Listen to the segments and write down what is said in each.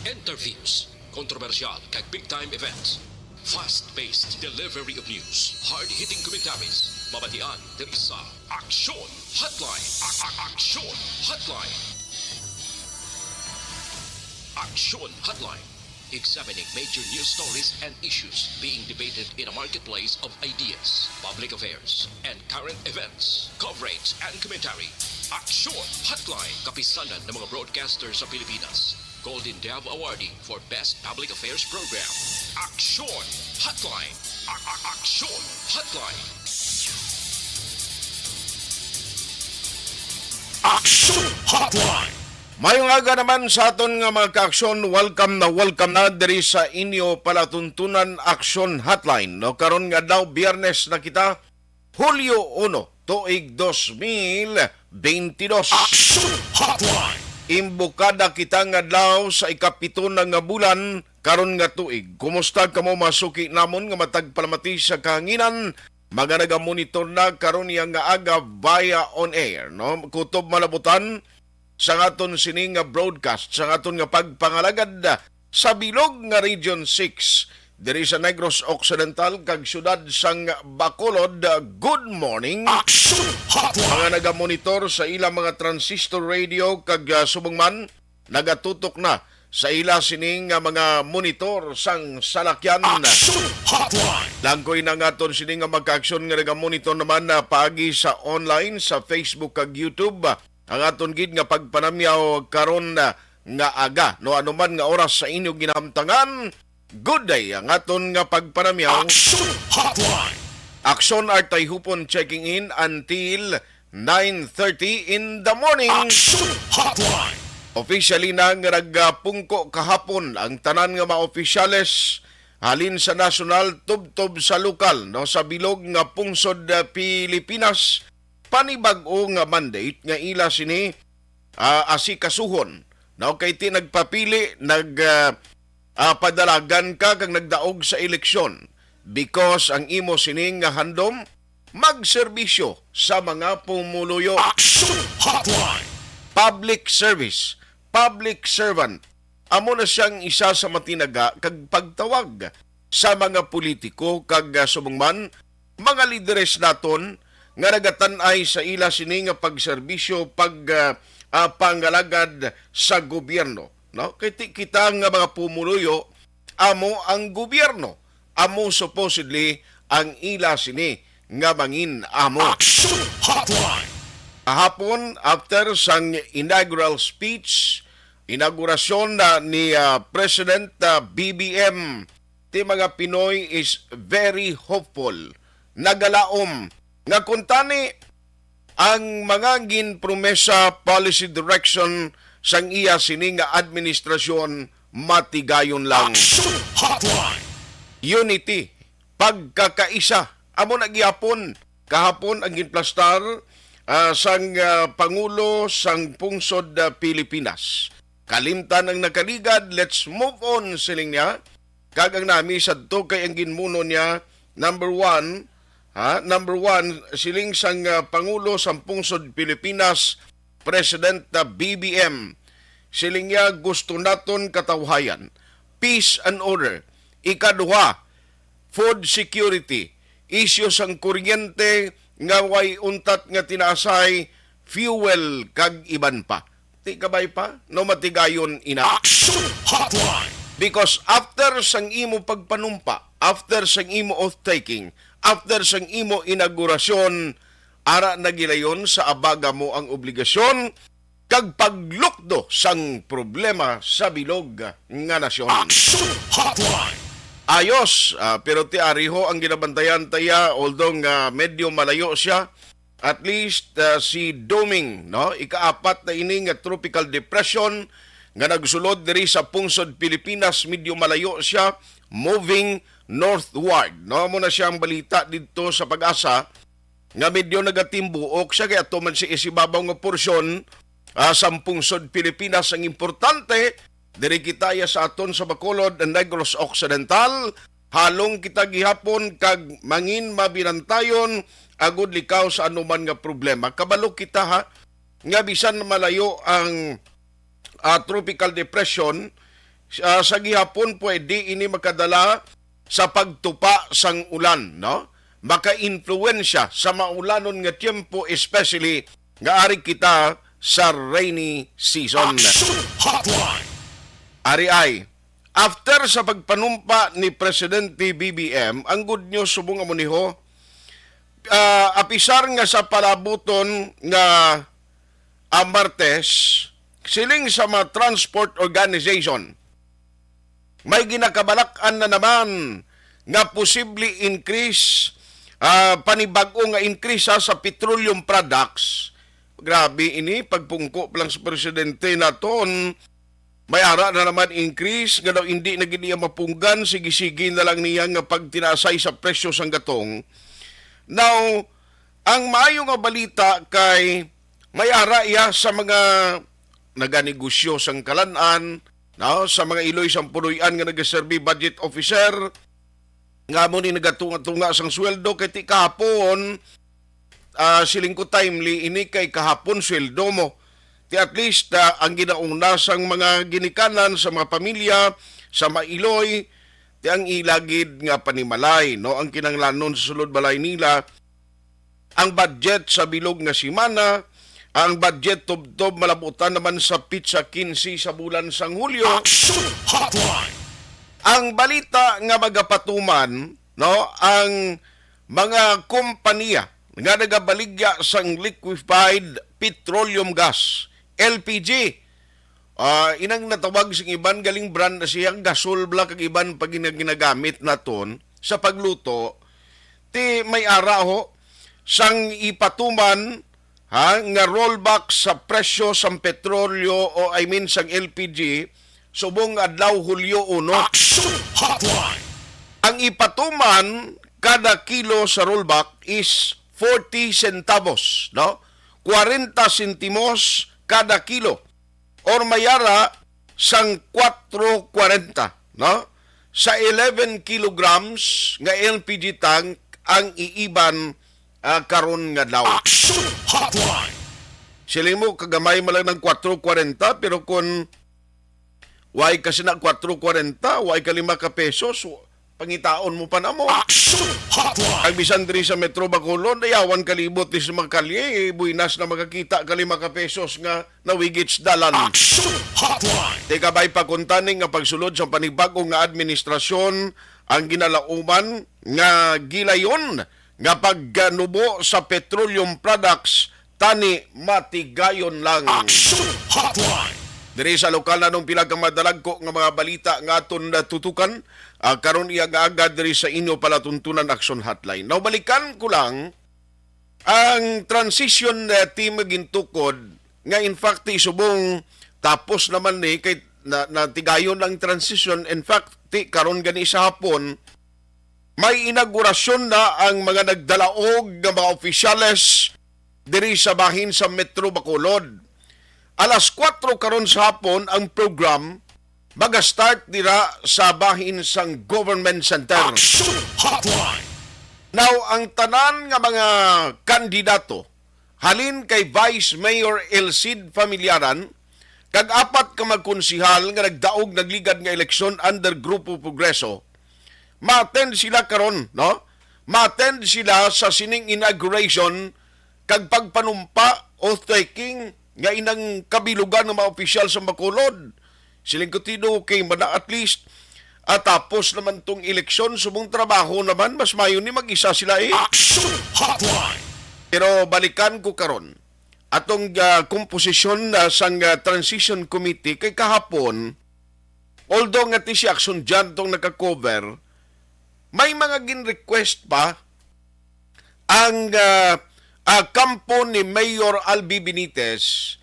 Interviews, controversial kag big-time events. Fast-paced delivery of news, hard-hitting commentaries, mabatian del isa, Aksyon Hotline. Aksyon Hotline. Aksyon Hotline. Examining major news stories and issues being debated in a marketplace of ideas, public affairs, and current events. Coverage and commentary. Aksyon Hotline. Kapisanan ng mga broadcasters sa Pilipinas. Golden Dove Awardee for Best Public Affairs Program. Aksyon Hotline. Aksyon Hotline. Aksyon Hotline. Mayong aga naman sa aton nga mga ka-aksyon, welcome na diri sa inyo palatuntunan Aksyon Hotline. No, karon nga daw Biyernes na kita, Hulyo 1, tuig 2022. Aksyon Hotline. Imbukada kita nga daw sa ikapito na nga bulan karon nga tuig. Kumusta kamo masuki namon nga matag palamati sa kahanginan? Maganaga monitor na karon nga aga via on air, no? Kutob malabutan sa aton sini nga broadcast, sa aton nga pagpangalagad sa bilog nga Region 6 diri sa Negros Occidental kag syudad sang Bacolod. Good morning. Aksyon Hotline. Mga nagamonitor sa ilang mga transistor radio kag subong man nagatutok na sa ila sining mga monitor sang salakyan. Aksyon Hotline. Langkoy na nga aton sining nga magka-aksyon nga nagamonitor naman na paagi sa online sa Facebook kag YouTube. Ang aton gid nga pagpanamyaw karon nga aga, no anuman nga oras sa inyo ginamtangan. Good day ang aton nga pagpanamyaw. Aksyon Hotline. Aksyon artay hupon checking in until 9:30 in the morning. Aksyon Hotline. Officially na nga nagpungko kahapon ang tanan nga mga opisyales halin sa national tubtob sa lokal, no, sa bilog nga pungsod Pilipinas. Panibag-o nga mandate nga ila sini asikasuhon. No, kay ti nagpapili padalagan ka kag nagdaog sa eleksyon because ang imo sining nga handom magserbisyo sa mga pumuluyo. Aksyon Hotline. Public service, public servant. Amo na siyang isa sa matinaga kag pagtawag sa mga politiko kag subongman mga lideres naton nga nagatan-ay sa ila sini nga pagserbisyo pangalagad sa gobyerno. No? Kaya kita nga mga pumuluyo, amo ang gobyerno. Amo supposedly ang ila sini nga mangin amo. Aksyon Hotline. Kahapon, after sang inaugural speech, inaugurasyon ni President BBM, ti mga Pinoy is very hopeful. Nagalaom nga kuntani ang mga ginpromesa policy direction sang iya sini nga administrasyon matigayon lang. Aksyon Hotline. Unity, pagkakaisa. Amo nagyapon kahapon ang ginplastar sang Pangulo sang Pungsod Pilipinas. Kalimtan ang nakaligad, let's move on siling niya. Kagang nami sadto kay ang ginmuno niya, number one, siling sang Pangulo sang Pungsod Pilipinas, President BBM. Siling niya gusto naton katawhayan, peace and order. Ikaduha, food security, issue sang kuryente nga way untat nga tinaasay, fuel kag iban pa. Ti kabay pa no matigayon ina. Aksyon Hotline. Because after sang imo pagpanumpa, after sang imo oath-taking, after sang imo inaugurasyon, ara nagilayon sa abaga mo ang obligasyon kag paglukdo sang problema sa bilog nga nasyon. Aksyon Hotline. Ayos, pero ti ariho ang ginabantayan taya, although medyo malayo siya, at least si Doming, no, ikaapat na ini nga tropical depression nga nagsulod diri sa pungsod Pilipinas, medyo malayo siya, moving northward. No, mo na siyang balita dito sa Pag-asa nga medyo nagatimbuok siya kaya ato man si isibabaw nga porsyon sa pungsod Pilipinas. Ang importante diri kita sa aton sa Bacolod and Negros Occidental, halong kita gihapon kag mangin mabinantayon agud likaw sa anuman nga problema. Kabalo kita nga bisan malayo ang tropical depression, sa gihapon pwede ini makadala sa pagtupa sang ulan, no? Maka-influensya sa maulanon nga tiempo, especially nga ari kita sa rainy season. Action Hotline. Ari ay, after sa pagpanumpa ni Presidente BBM, ang good news subong amo niho, apisar nga sa palabuton nga Martes, siling sa mga transport organization, may ginakabalak-an na naman nga posible increase, panibag-o nga increase sa petroleum products. Grabe ini, pagpungko lang sa presidente naton, may ara na naman increase, nga daw hindi na giniya mapunggan, sige-sige na lang niya nga pagtinasay sa presyo sang gatong. Now, ang maayo nga balita kay may ara iya sa mga naganegosyo sang kalanan, no, sa mga iloy sang punuyan nga nagaserbi budget officer, nga mo ni nagatunga-tunga sang sweldo kay ti kahapon, siling ko timely, ini kay kahapon sweldo mo. Ti at least ang ginauna sang mga ginikanan sa mga pamilya, sa mailoy, ti ang ilagid nga panimalay, no, ang kinanglanon sa sulod balay nila, ang budget sa bilog nga simana, ang budget tubtob malabutan naman sa pizza 15 sa bulan sang Hulyo. Action Hotline. Ang balita nga magapatuman, no, ang mga kompanya nga nagabaligya sang liquefied petroleum gas, LPG. Inang natawag sing iban galing brand na siyang gasol bla kag iban pag ginagamit naton sa pagluto, ti may ara ho sang ipatuman nga rollback sa presyo sang petrolyo o I mean sang LPG subong adlaw Hulyo 1. Action Hotline. Ang ipatuman kada kilo sa rollback is 40 centavos, no? 40 sentimos kada kilo or mayara sang 4.40, no? Sa 11 kilograms nga LPG tank ang iiban karon nga daw. Action Hotline. Sila mo kagamay mo lang ng 4.40 pero kung why kasi na 4.40, why ka 5 ka pesos, pangitaon mo pa na mo. Action Hotline. Ang bisan diri sa Metro Bacolod, ayawan kalibot is magkalye, buinas na makakita ka 5 ka pesos nga nawigits dalan. Action Hotline. Teka ba'y pagkuntaning nga pagsulod sa panibagong nga administrasyon ang ginalauman nga gilayon nga pagganubo sa petroleum products tani matigayon lang. Action Hotline. Diri sa lokal na nung pila ka madalagko nga mga balita nga aton natutukan, karon iya nga agad diri sa inyo palatuntunan action hotline. Now balikan ko lang ang transition team gintukod nga in fact isubong tapos naman ni kay natigayon lang transition. In fact karon gani sa hapon may inaugurasyon na ang mga nagdalaog nga mga opisyales diri sa bahin sa Metro Bacolod. Alas 4 karon sa hapon ang program maga-start dira sa bahin sang Government Center. Action Hotline. Now, ang tanan nga mga kandidato halin kay Vice Mayor Elcid Familiaran kag 4 ka magkonsihal nga nagdaog nagligad nga eleksyon under Grupo Progreso, ma-attend sila karon, no? Ma-attend sila sa sining inauguration kag pagpanumpa oath taking nga inang kabilugan ng mga opisyal sa Bacolod. Siling kutido kay mana at least tapos naman tong eleksyon subong trabaho naman mas mayo ni mag-isa sila eh. Action Hotline. Pero balikan ko karon atong komposisyon sang transition committee kay kahapon, although nga ti si Action Jan tong naka-cover, may mga gin-request pa ang kampo ni Mayor Albi Benitez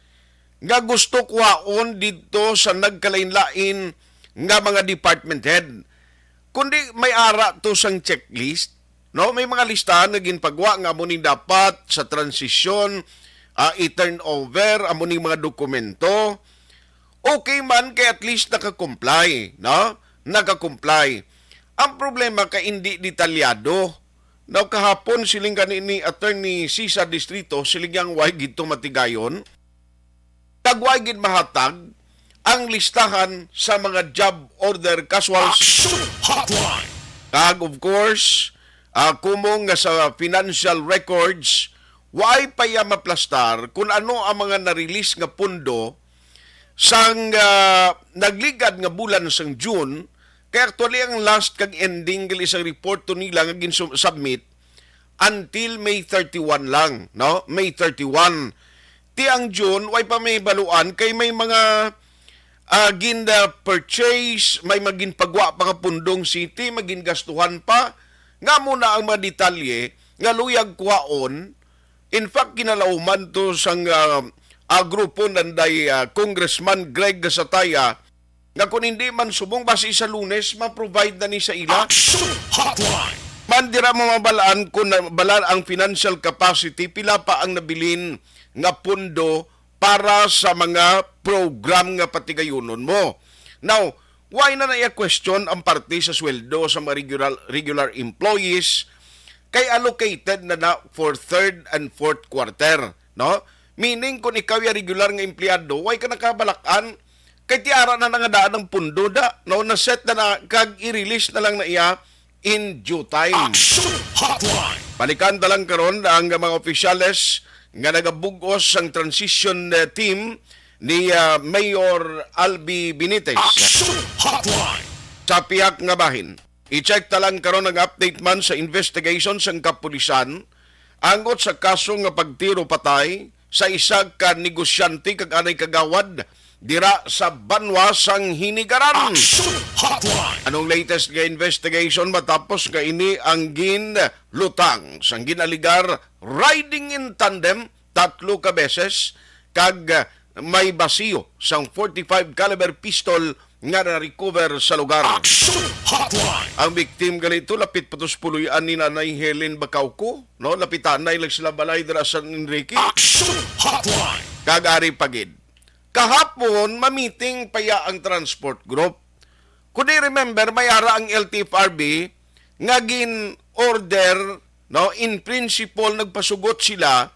nga gusto kuhaon dito sa nagkalain-lain nga mga department head. Kundi may ara to sang checklist, no? May mga listahan nga ginpagwa nga amo ning dapat sa transisyon i-turn over amo ning mga dokumento. Okay man kay at least naka-comply, no? Naka-comply. Ang problema kay hindi detalyado. Now kahapon siling ni Attorney Cesar Distrito siling yang way gito matigayon. Tagway gid mahatag ang listahan sa mga job order casuals. Action Hotline. Kag of course, kumong nga sa financial records, why pa ya maplastar kung ano ang mga na-release nga pundo sang nagligad nga bulan sang June. Kaya actually ang last kag ending gali sa report to nila nga gin-submit until May 31 lang, no? May 31. Ti ang June way pa may baluan kay may mga gin purchase, may magin pagwa pa nga pundong city, magin gastuhan pa. Nga muna ang mga detalye nga luyag kwaon. In fact, kinalauman to sang grupo nanday Congressman Greg Gasataya nga kung hindi man subong base sa Lunes, ma-provide na ni sa ila. Action Hotline. Mandira mo mabalaan kung balaan ang financial capacity, pila pa ang nabilin nga pundo para sa mga program nga patigayunon mo. Now, why na question ang parte sa sweldo sa mga regular employees kay allocated na for third and fourth quarter, no? Meaning kung ikaw ay regular nga empleyado, why ka nakabalakan kay tiara na nga daan ng pundo da, no? Na set na kag i-release na lang na iya in due time. Action Hotline. Balikan talang karon ang mga opisyales nga nagabugos ang transition team ni Mayor Albi Benitez Action Hotline. sa piyak nga bahin. I-check talang karon ang update man sa investigation sang kapulisan angot sa kaso nga pagtiro patay sa isang ka negosyante kag anay kagawad dira sa Banwa sang Hinigaran. Action Hotline. Anong latest nga investigation matapos nga ini ang ginlutang sang ginaligar riding in tandem 3 ka beses kag may basiyo sang 45 caliber pistol nga na-recover sa lugar. Action Hotline. Ang victim ganito lapit patos puluyan ni Nanay Helen Bacauco, no? Lapitan na lang sila balay dira sa San Enrique. Action Hotline. Kag ari pagid. Kahapon, mamiting paya ang transport group. Kung di remember, may ara ang LTFRB nga gin-order, no, in principle, nagpasugot sila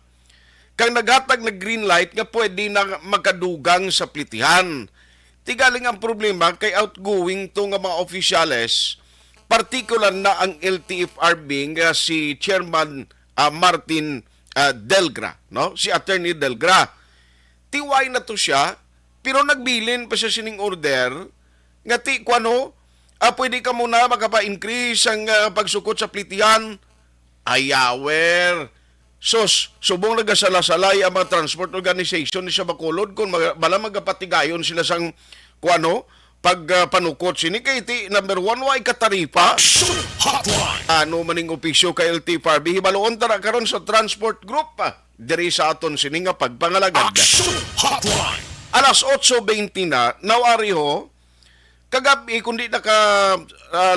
kang naghatag na green light nga pwede na makadugang sa plitihan. Tigaling ang problema kay outgoing to nga mga opisyales, particular na ang LTFRB nga si Chairman Martin Delgra, no? Si Attorney Delgra. Tiway na to siya, pero nagbilin pa siya sining order, nga ti, kuano, pwede ka muna makapa-increase ang pagsukot sa plitihan. Ayawer. Sos, subong nagasalalay ang mga transport organization ni sa Bacolod kung bala magapatigayon sila sang, kuano, pagpanukot sini kay ti, number 1, way kataripa. Action Hotline. Ano maning opisyo kay LTFRB, hibaloon tara karon sa transport group diri sa aton sini nga pagpangalagad. Action Hotline. Alas 8:20 na nawari ho kagabi kundi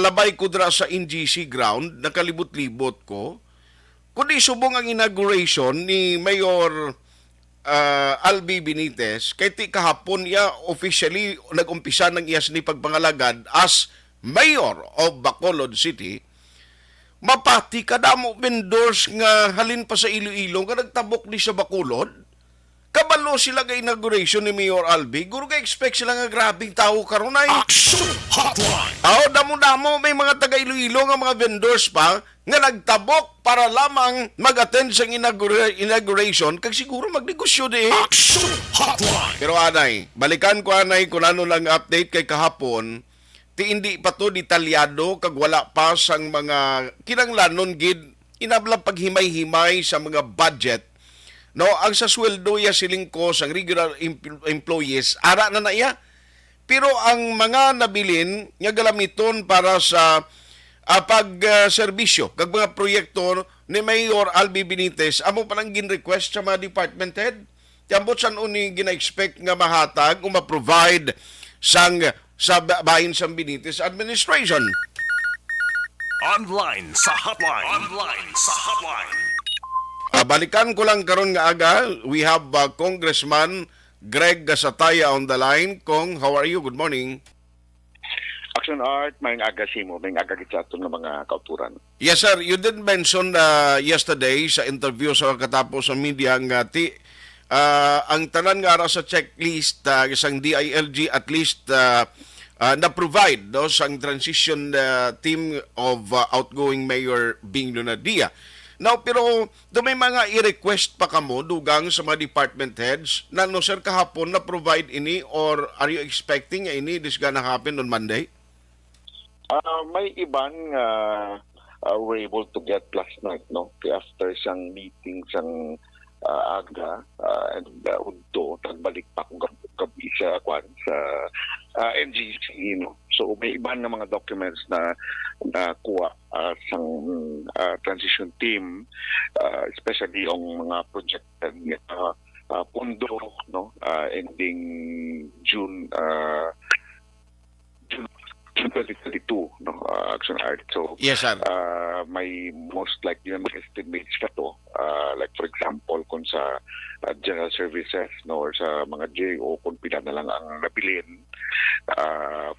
labay ko dra sa NGC ground, nakalibot-libot ko kundi subong ang inauguration ni Mayor Albi Benitez kay ti kahapon ya officially nag-umpisa ng iyas ni pagpangalagad as Mayor of Bacolod City. Mapati kadamo vendors nga halin pa sa Iloilo nga nagtabok ni sa Bacolod. Kabalo sila nga inauguration ni Mayor Albi. Guro ka expect sila nga grabing tao karon ay. Action Hotline. Damo-damo may mga taga Iloilo nga mga vendors pa nga nagtabok para lamang mag-attend sa inauguration kag siguro magnegosyo di. Action Hotline. Pero anay, balikan ko anay kung ano lang update kay kahapon. Ti hindi pa to detalyado kag wala pa sang mga kinanglanon gid inablang paghimay-himay sa mga budget. No, ang sa sweldo ya siling ko sang regular employees ara na iya. Pero ang mga nabilin nga galamiton para sa pag-serbisyo kag mga proyekto ni Mayor Albi Benitez amo pa lang gin-request sa mga department head. Tiambot san uni gina-expect nga mahatag o ma-provide sang sa bahin sa Benitez administration. Online sa hotline. Online sa hotline. Balikan ko lang karon nga aga. We have Congressman Greg Gasataya on the line. Kong, how are you? Good morning. Action Art, may aga simo, may aga kitsato ng mga kauturan. Yes, sir. You did mention yesterday sa interview sa katapos sa media nga ang tanan nga ra sa checklist isang DILG at least na-provide no, sa transition team of outgoing Mayor Bing Lunadia. Now, pero do may mga i-request pa kamo dugang sa mga department heads na no sir kahapon na-provide ini or are you expecting ini this gonna happen on Monday? May ibang were able to get last night, no? After isang meeting sang aga and udto tagbalik pa kung gabi sa NGC, no? So may iba na mga documents na kuha sang transition team, especially yung mga projected pundo, no? Ending June 2022, no, Action Art. So, Yes, sir. may most likely na mag-estimates ka to. Like for example, kung sa general services, no, or sa mga JO, kung pila na lang ang nabilin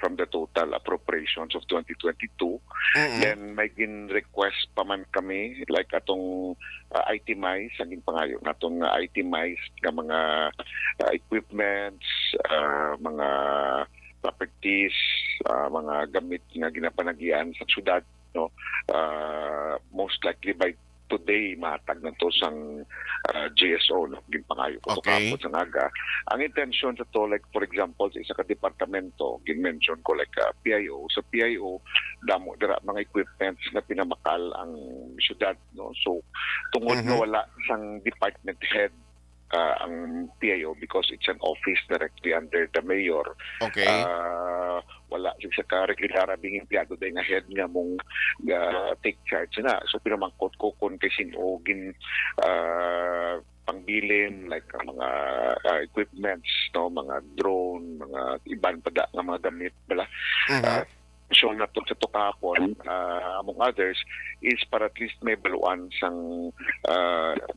from the total appropriations of 2022. Then may gin-request pa man kami, like atong itemize, saging pangayo, natong itemize ng mga equipments, mga properties, mga gamit nga ginapanagian sa syudad, no, most likely by today matag na to sang GSO, no, ginpangayo ko Okay. kapon sa aga. Ang intention sa to, like for example sa isa ka departamento, gin-mention ko like PIO, sa PIO damo dira mga equipments na pinamakal ang syudad, no. So tungod na wala sang department head ang PIO because it's an office directly under the mayor. Okay. Wala siya ka regular bing empleyado day nga head nga mong take charge na. So pinamangkot ko kung kay sino gin pangbilin like mga equipments, no, mga drone, mga iban pa da nga mga gamit bala. So na to sa to kahapon, among others, is para at least may baluan sang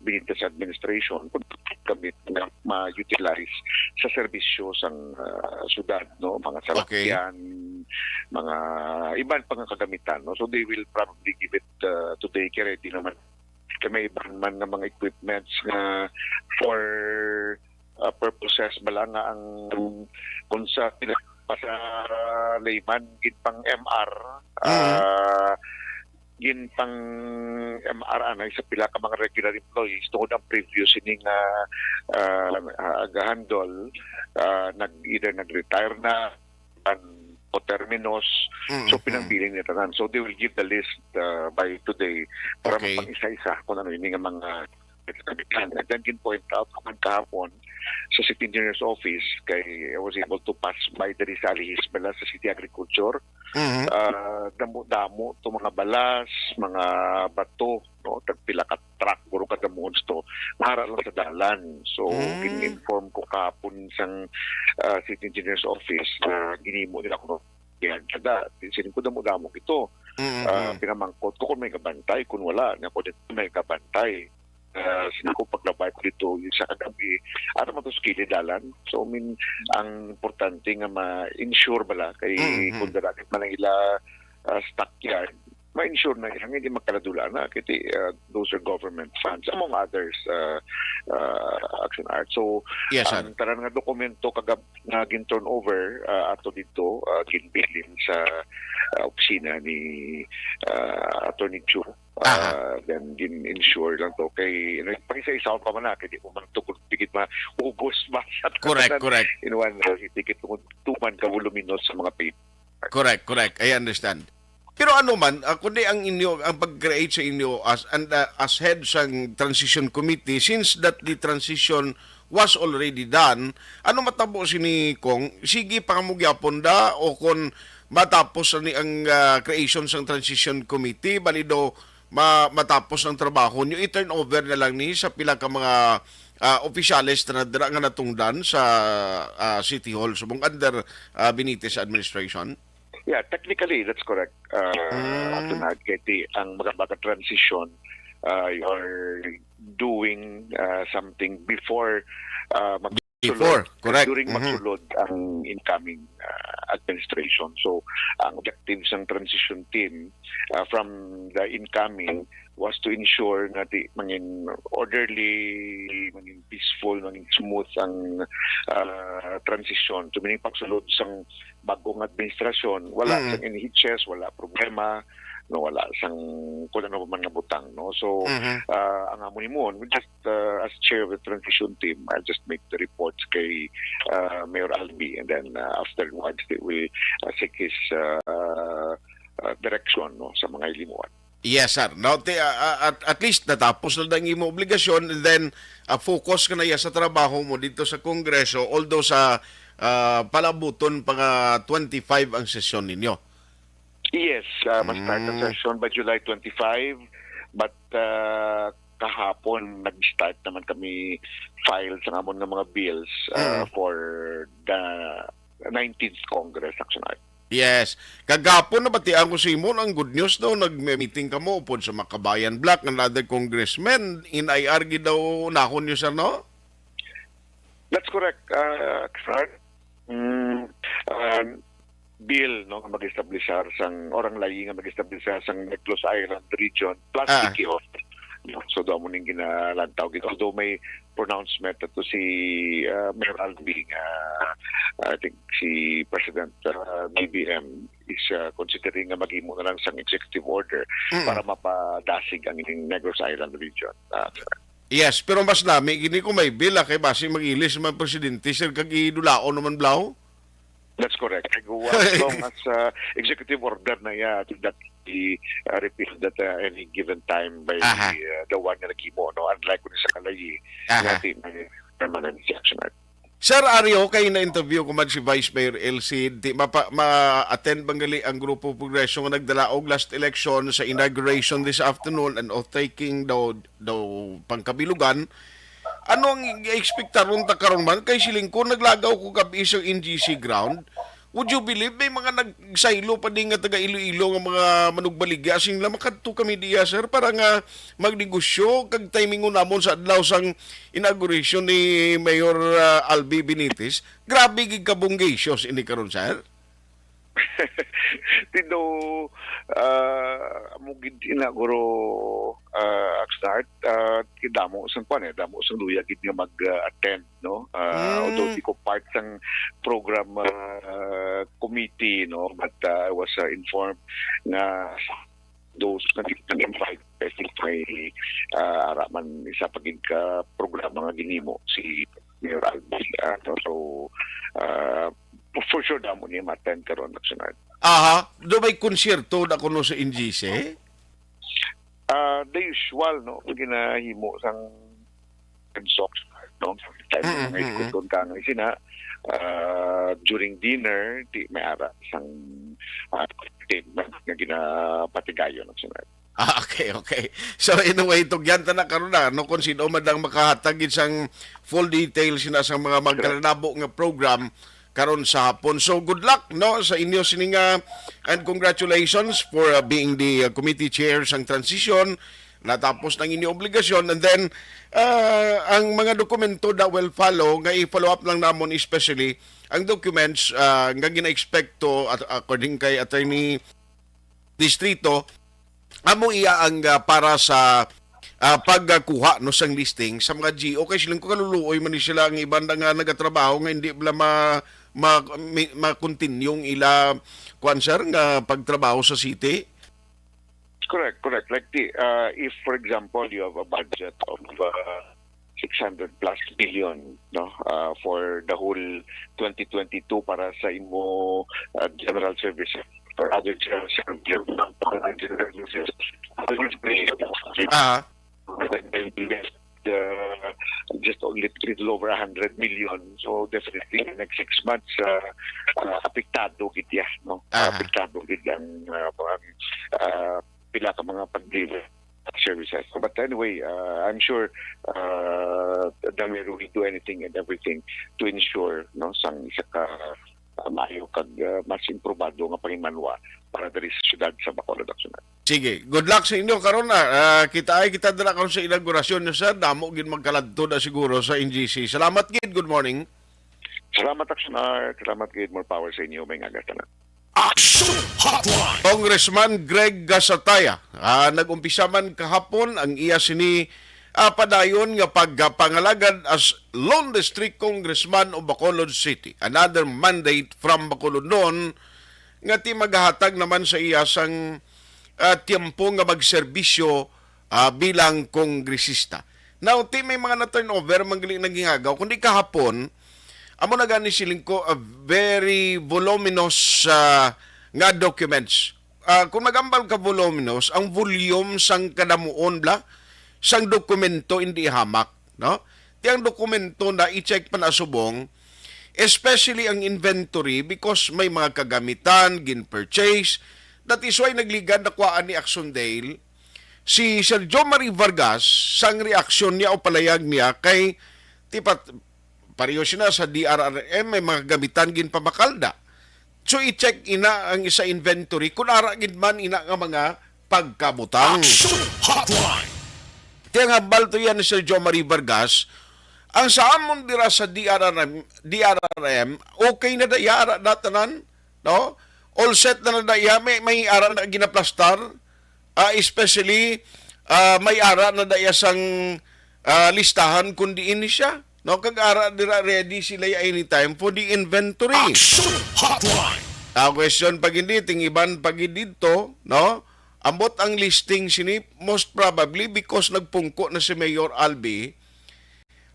Benitez administration kung gamit na ma-utilize sa serbisyo sang syudad, no, mga salakyan, mga iban pang kagamitan, no. So they will probably give it today, kaya ready naman may ibang man ng mga equipments na for purposes bala nga ang kung sa pa sa layman gin pang MR gin pang MR anay sa pila ka mga regular employees tungod ang previous ining agahandol either nag-retire na o terminos, so pinangbiling nila tanan. So they will give the list by today para Okay. mapang-isa-isa kung ano yung mga kabitan. And then point out naman kahapon sa City Engineer's Office kay I was able to pass by the Rizali Hisbala sa City Agriculture. Damo-damo to mga balas, mga bato, no, tagpila ka truck, guro ka damuons to, mahara lang sa dalan. So, in-inform ko kahapon sang City Engineer's Office na ginimo nila kung yan kada. Sining ko damo-damo ito. Pinamangkot ko kung may kabantay, kung wala, na ko dito may kabantay. Sinako paglabay ko dito yung sa kagabi ara matuskili dalan. So ang importante nga ma-insure bala kay kung darating man ang ila stockyard, ma-insure na yan, hindi magkaladula na kiti those are government funds among others Action Art. So Yes, sir. ang tanan nga dokumento kagab nga gin-turn over ato dito ginbilin sa opisina ni Attorney Chu. Then gin-insure lang to kay pang-isa-isa pa man na kaya di mo man tukod tigit maubos ba Correct. in one ticket tungod tuman ka voluminous sa mga paper. Correct. I understand. Pero ano man, kundi ang pag-create sa inyo as head ng transition committee, since that the transition was already done, ano matabo sini Kong? Sige pa mo gyapon da o kung matapos ni ang creation ng transition committee, balido matapos ang trabaho nyo, i-turn over na lang ni sa pila ka mga opisyalis na nadira nga natungdan sa City Hall subong under Benitez administration? Yeah, technically that's correct. Kaya ang mga transition, you're doing something before Before, correct. during magsulod ang incoming administration. So, ang objectives ng transition team from the incoming was to ensure na mangin orderly, mangin peaceful, mangin smooth ang transition. So, meaning pagsulod sang bagong administrasyon, wala sang any hitches, wala problema, no, wala sang kung ano man nga butang, no. So ang amon mo, we just as chair of the transition team, I'll just make the reports kay Mayor Albi, and then afterwards we seek his direction, no, sa mga ilimuan. Yes, sir. Now, at least natapos na ang imo obligasyon, and then focus ka na sa trabaho mo dito sa Kongreso, although sa palabuton pang 25 ang sesyon ninyo. Yes, ma-start ang session by July 25, but kahapon nag-start naman kami file sa amon ng mga bills for the 19th Congress actually. Yes. Kagapon na batian ko sa imo ang good news daw, nag-meeting ka mo upod sa Makabayan Black and other congressmen. In-IR daw nahon nyo, sir, no? That's correct, sir. Bill, no, nga mag-establishar sang orang layi nga mag-establishar sang Negros Island region plus CKO. So daw mo ning ginalantaw gid, although may pronouncement to si Mayor Albi, I think si President BBM is considering nga maghimo na lang sang executive order para mapadasig ang ining Negros Island region. Yes, pero mas lami gini ko may bill kay base mag-ilis man presidente sir kag idulaon naman blaw. That's correct. As long as executive order na that be repealed at any given time by the one na naghimo, no? Unlike kung sa kalayi, natin may permanent action. Sir Ario, kayo na-interview ko man si Vice Mayor LC, ma-attend bangali ang Grupo Progreso nga nagdalaog last election sa inauguration this afternoon and oath-taking daw pangkabilugan. Ano ang i-expectaron ta karon man kay siling ko naglagaw ko gabi sa NGC ground? Would you believe may mga nagsaylo pa din nga taga Iloilo nga mga manugbaligya sing la makadto kami diya, sir, para nga magnegosyo kag timing namon sa adlaw sang inauguration ni Mayor Albi Benitez. Grabe gid kabunggacious ini karon, sir. Tindo mugid inaguro start kidamo sang damo sang luya gid nga mag-attend, no, although di ko part sang program committee, no, but I was informed na those nag-invite, I think may araman isa pagid ka programa nga ginimo si Mayor Albi, so for sure damo niya ma-attend karon national. Do may konsyerto na kuno sa NGC? The usual, no, ginahimo sang socks, no, time may kuton ka nga sina during dinner di may ara sang statement nga ginapatigayon national. Okay. So anyway, tugyan ta na karon na no, kung sino man ang makahatag sang full details sina sa mga magkalanabo nga program karon sa hapon. So good luck, no, sa inyo sininga, and congratulations for being the committee chair sang transition. Natapos ng inyong obligasyon, and then ang mga dokumento that will follow, nga i-follow up lang namon especially ang documents nga gina-expecto according kay Attorney Distrito, amo iya ang para sa pagkuha no sang listing sa mga GO. Okay, silang ko kaluluoy man sila ang ibang nga nagatrabaho nga hindi bala ma-continue ila kwanser nga pagtrabaho sa city. Correct. Like if for example you have a budget of 600 plus billion, no, for the whole 2022 para sa imo general services or other general services, just a little over 100 million. So definitely in the next 6 months apektado gid ya, no, apektado gid ang pila ka mga pag-deliver services. But anyway, I'm sure that we will do anything and everything to ensure, no, sang isa ka maayo kag mas improbado nga pangimanwa para diri sa syudad sa Bacolod. Sige, good luck sa inyo karon na. Kita dala karon sa inaugurasyon niyo sir. Damo gid magkaladto na siguro sa NGC. Salamat gid. Good morning. Salamat, Action R. Salamat, gid. More power sa inyo. May ngagas na. Action Hotline. Congressman Greg Gasataya, nag-umpisa man kahapon ang iya sini padayon nga pagpangalagad as Lone District Congressman of Bacolod City. Another mandate from Bacolod noon nga ti maghatag naman sa iya sang tiempo nga magserbisyo bilang kongresista. Now, ti may mga na-turnover, magaling nagingagaw. Kundi kahapon, amo na gani siling ko a very voluminous nga documents. Kung magambal ka voluminous, ang volume sang kadamuon bla, sang dokumento hindi hamak. No? Ti ang dokumento na i-check pa na subong, especially ang inventory because may mga kagamitan, gin-purchase. That is why nagligad na kuhaan ni Axondale si Sergio Marie Vargas sang reaksyon niya o palayag niya kay tipat pareho siya sa DRRM may mga gamitan gin pamakalda. So i-check ina ang isa inventory kung ara gid man ina nga mga pagkabutang. Action Hotline. Tiyang hambal to yan ni Sergio Marie Vargas, ang saamon dira sa DRRM okay na daya na tanan, no? All set na daya, may ara na ginaplastar, especially may ara na daya sang listahan kundi ini siya. No, kag ara dira ready sila anytime for the inventory. Action Hotline. Question pag hindi tingiban pag dito, no? Ambot ang listing sini most probably because nagpungko na si Mayor Albi,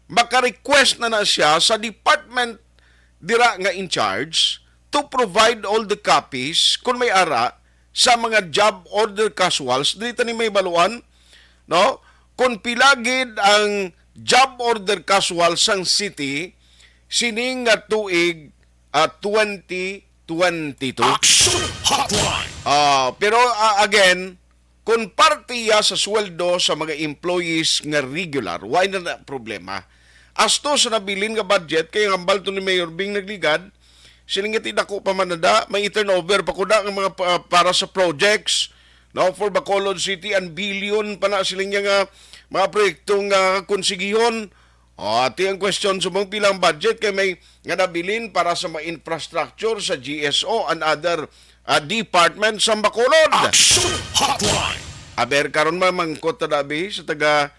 maka-request na siya sa department dira nga in charge to provide all the copies kung may ara sa mga job order casuals dito ni may baluan, no? Kung pilagid ang job order casual sang city sining nga tuig 2022. Action Hotline. Pero again, kung partiya sa sweldo sa mga employees nga regular, why na problema? Asto sa nabilin nga budget, kaya ang balto ni Mayor Bing nagligad, silingit idako pa manada, may turnover pa kuda ng mga para sa projects, no, for Bacolod City, and billion pa na siling nga mga proyektong konsigihon. Ati ang question sa mong pilang budget kay may nga nabilin para sa mga infrastructure sa GSO and other departments sa Bacolod. Action Hotline. Aber karon mamangkot ta dabi sa taga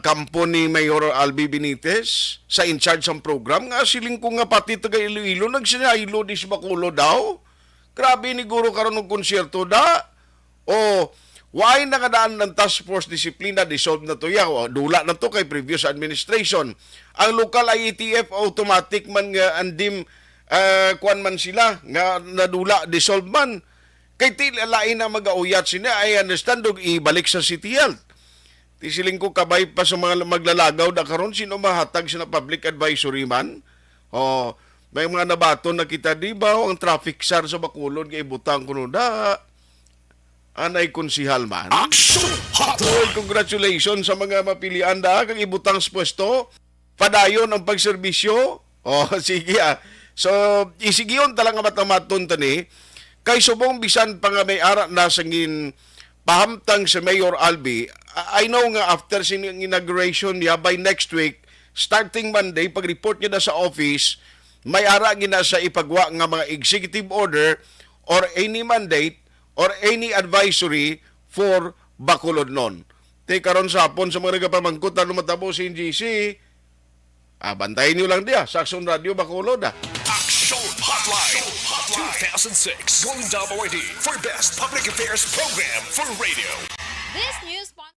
kampo ni Mayor Albi Benitez sa in charge ng program nga siling ko nga pati taga Iloilo nagsinaylo di sa Bacolod daw. Grabe ni guro karon og konsyerto da. Why nakadaan ng task force disiplina dissolve na to ya? Dula na to kay previous administration. Ang local IETF automatic man nga andim kuan man sila nga nadula dissolve man. Kay lain na magauyat sila, I understand og ibalik sa City Health. Tisiling ko kabay pa sa mga maglalagaw da karon sino mahatag sa public advisory man. May mga nabaton na kita di ba ang traffic sar sa Bacolod kay butang kuno da. Anay konsihal man. Action Hotline. Congratulations sa mga mapilian da kag ibutang sa pwesto. Padayon ang pagserbisyo. Sige So, isigiyon talaga matamaton tani. Kay subong bisan pa nga may ara na sangin pahamtang sa Mayor Albi. I know nga after sining inauguration niya by next week, starting Monday, pag-report niya na sa office, may ara gina sa ipagwa nga mga executive order or any mandate or any advisory for Bacolod non. Te karon sa hapon sa mga nagapamangkot na lumatabo sa NGC, bantayin nyo lang diya sa Action Radio Bacolod. Action Hotline. 2006 Golden Dome Award for Best Public Affairs Program for Radio. This news sponsor.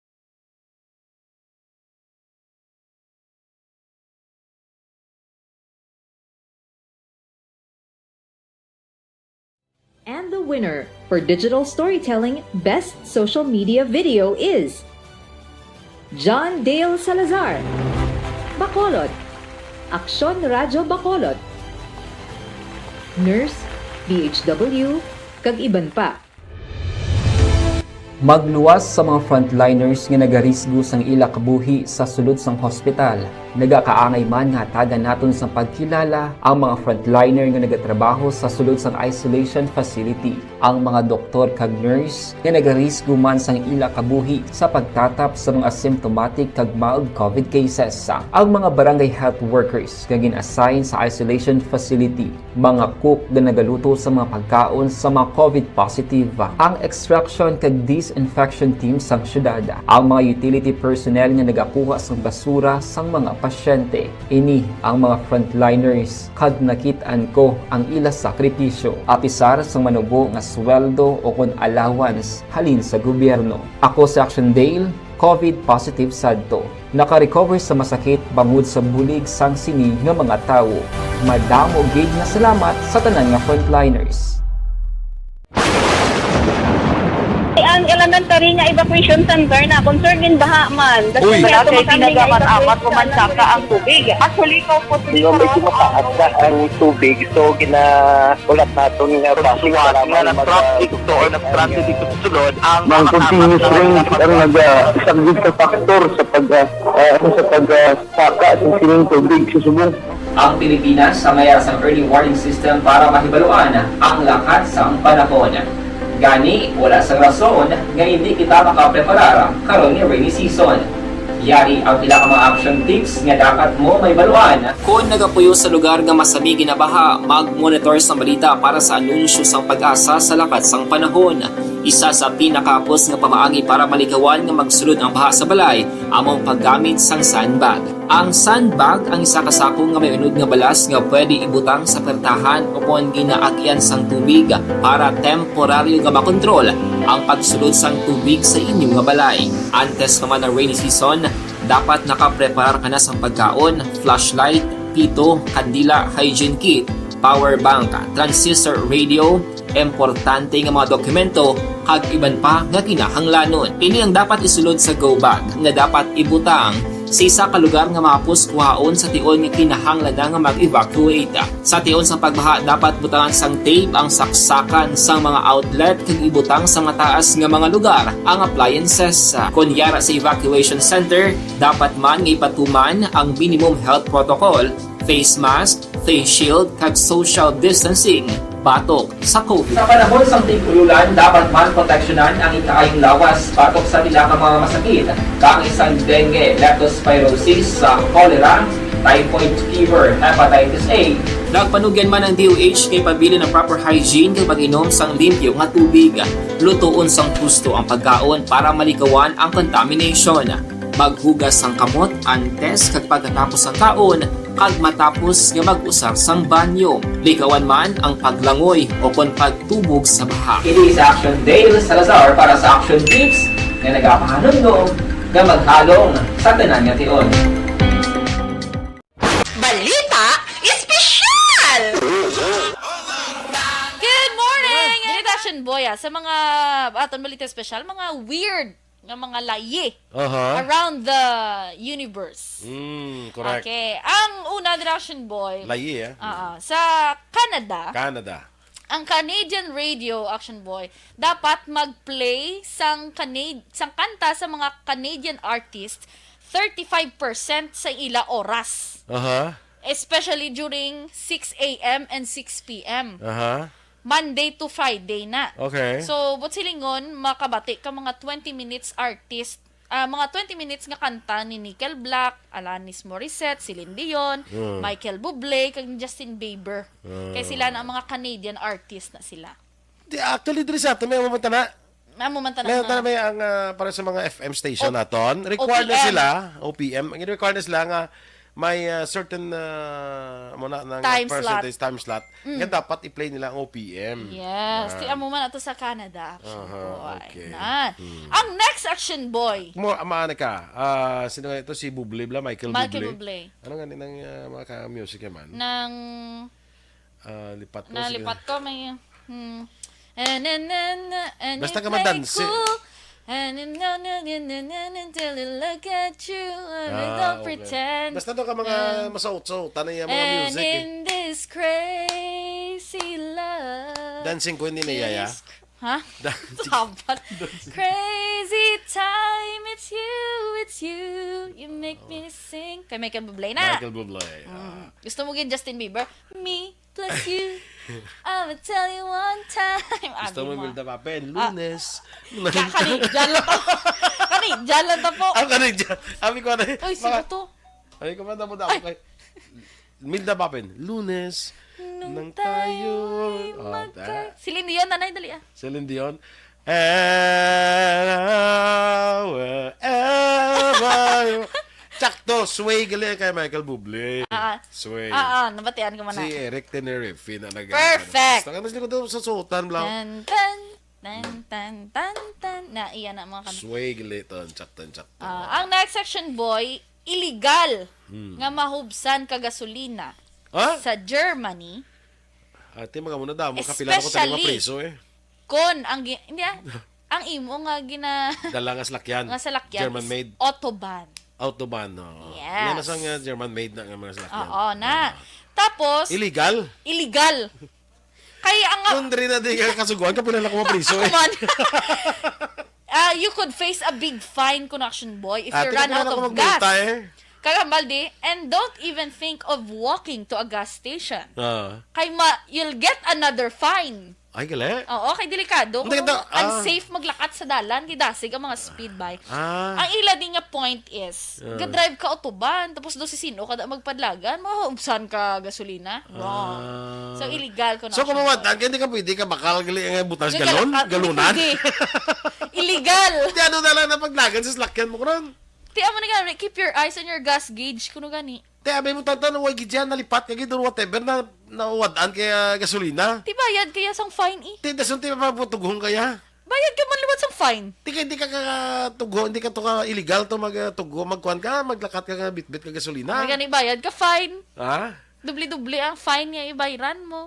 And the winner for Digital Storytelling Best Social Media Video is John Dale Salazar, Bacolod, Aksyon Radyo Bacolod, Nurse, DHW, kag iban pa. Magluwas sa mga frontliners nga nagarisgo sang ila kabuhi sa sulod sang hospital. Nagakaangay man nga tagan naton sa pagkilala ang mga frontliner nga nagatrabaho sa sulod sang isolation facility, ang mga doktor kag nurse nga nagarisgo man sang ila kabuhi sa pagtatap sa mga symptomatic kag mild COVID cases. Ang mga barangay health workers nga gin-assign sa isolation facility, mga cook nga nagaluto sa mga pagkaon sa mga COVID positive, ang extraction kag disinfection team sang syudad, ang mga utility personnel nga nagakuha sang basura sang mga pasyente. Ini ang mga frontliners kad nakitaan ko ang ila sakripisyo apisar sang manubo nga sweldo o kun allowance halin sa gobyerno. Ako si Action Dale, COVID positive sadto. Naka-recover sa masakit bangod sa bulig sang sini nga mga tawo. Madamo gid nga salamat sa tanan nga frontliners. Ang elementary nga evacuation center na concern din baha man. Uy, kasi pinagamat-amat pumansaka ang tubig. Actually, ko po medyo mataas na ang tubig. So, ginaulat natin nga pasuwat nga nag-trap dito or nag-trap dito sa sulod. Ang continuous range ang nag-subject sa factor sa pagsaka sa sining tubig sa subong. Ang Pilipinas sa mayroon sa early warning system para mahibaluan ang lakat sa panahon. Gani, wala sa rason nga hindi kita makapreparar karon nga rainy season. Yari ang pila ka mga action tips nga dapat mo may baluan. Kung nagapuyo sa lugar nga masabi ginabaha, mag-monitor sa balita para sa anunsyo sang pag-asa sa lakat sang panahon. Isa sa pinakapos nga pamaagi para malikawan nga magsulod ang baha sa balay, among paggamit sang sandbag. Ang sandbag ang isa kasakong nga may unod nga balas nga pwede ibutang sa pertahan upon ginaagyan sang tubig para temporaryo nga makontrol ang pagsulod sang tubig sa inyong nga balay. Antes naman ng rainy season, dapat nakapreparar ka na sang pagkaon, flashlight, pito, kandila, hygiene kit, power bank, transistor radio, importante nga mga dokumento kag iban pa nga kinahanglanon. Ini ang dapat isulod sa go bag nga dapat ibutang sa isa ka lugar nga mapus kuhaon sa tion nga kinahanglan nga mag-evacuate. Sa tion sa pagbaha dapat butangan sang tape ang saksakan sang mga outlet kag ibutang sa mataas nga mga lugar ang appliances. Kunyara sa evacuation center, dapat man nga ipatuman ang minimum health protocol, face mask, face shield kag social distancing batok sa COVID. Sa panahon sa tigululan, dapat man proteksyonan ang ikaayong lawas batok sa pila ka mga masakit, kang isang dengue, leptospirosis, cholera, typhoid fever, hepatitis A. Nagpanugyan man ang DOH kay pabili ng proper hygiene kay pag-inom sang limpyo nga tubig. Lutuon sang husto ang pagkaon para malikawan ang contamination. Maghugas sang kamot antes kag pagkatapos ang kaon kag matapos nga mag-usar sang banyo. Likawan man ang paglangoy o kon pagtubog sa baha. It is Action Dale Salazar para sa Action Tips nga nagapahanong nga maghalong sa tanan nga tion. balita espesyal! Good morning! Ganito Action Boy sa mga aton balita special, mga weird nga mga layi around the universe. Correct. Okay. Ang una din Action Boy. Layi sa Canada. Ang Canadian Radio Action Boy dapat mag-play sang kanta sa mga Canadian artists 35% sa ila oras. Especially during 6 a.m. and 6 p.m. Monday to Friday na. Okay. So, but silingon, makabati ka mga 20 minutes artist, mga 20 minutes nga kanta ni Nickel Black, Alanis Morissette, Celine Dion, Michael Bublé, kag Justin Bieber. Kaya sila na ang mga Canadian artist na sila. Actually, diri sa ato, may mamanta na. May ang para sa mga FM station naton. Required na sila, OPM. Ang required na sila nga may certain percentage time slot nga dapat i-play nila ang OPM. Yes. Tiyan mo man ato sa Canada, Action Boy. Okay. Ang next Action Boy. Maana ka. Sino nga ito? Si Bublé bla? Michael Bublé. Ano nga ng mga music man? Nang lipat ko. nalipat ko may Basta ka man-dance. And until I look at you, I don't pretend. Basta doon ka mga masaut-saut, tanay mga music. And in this crazy love. Dancing Queen ni Yaya. Ha? Sabat. Crazy time, it's you, you make make me sing. Kay Michael Bublé na. Michael Bublé. Gusto mo gin Justin Bieber? Me plus you. I'ma tell you one time. Gusto mo Milda Papen? Lunes. Kani, dyan lang to. Kani, dyan lang to po. Ang kanay dyan. Sabi ko na. Uy, sino to? Ay, kumanda mo daw kay Milda Papen. Lunes. Nang tayo. Celine Dion, nanay, dali ah. Celine Dion. And wherever. Sakto, sway gali kay Michael Bublé. Sway. Nabatian ko man na. Si Eric Tenerife na nag- Perfect. Saka mas ko daw sa suotan lang. Tan. Na, iyan na mga kanta. Sway gali ton, sakto. Ang next section, boy, illegal nga mahubsan ka gasolina sa Germany. Ate, mga muna daw, kapila ko tayo mga preso Kon, ang imo nga Dala nga salakyan. nga salakyan German made. Autobahn. Autobahn, no. Yes. Yan na sang German made na nga mga salakyan. Oo, na. Tapos, Illegal. Kaya ang Kung rin na di ka kasuguan, kapila ko mga preso Come on. You could face a big fine, Connection Boy, if you run out of gas. Kagambaldi, and don't even think of walking to a gas station. You'll get another fine. Ay, gali. Oo, kay delikado. Hindi, Unsafe maglakat sa dalan, gidasig ang mga speed bike. Ang ila din nga point is, ga-drive ka autoban, tapos do si sino kada magpadlagan, mahuubsan ka gasolina. Wrong. So, illegal ko na. So, kung mawatan ka, hindi ka pwede ka bakal gali ang butas galon? Galunan? Illegal. Di ano na lang na paglagan sa slakyan mo ko ron? Ti amo na gani, keep your eyes on your gas gauge kuno gani. Ti abay mo tantan wag gidyan nalipat ka gid or whatever na nawadaan kaya gasolina. Ti bayad kaya sang fine Ti dason ti maputughong kaya. Bayad ka man liwat sang fine. Ti hindi ka tugho, hindi ka to ka illegal to magtugho, magkuan ka, maglakat ka bitbit ka gasolina. Gani bayad ka fine. Dubli-dubli ang fine nga ibayran mo.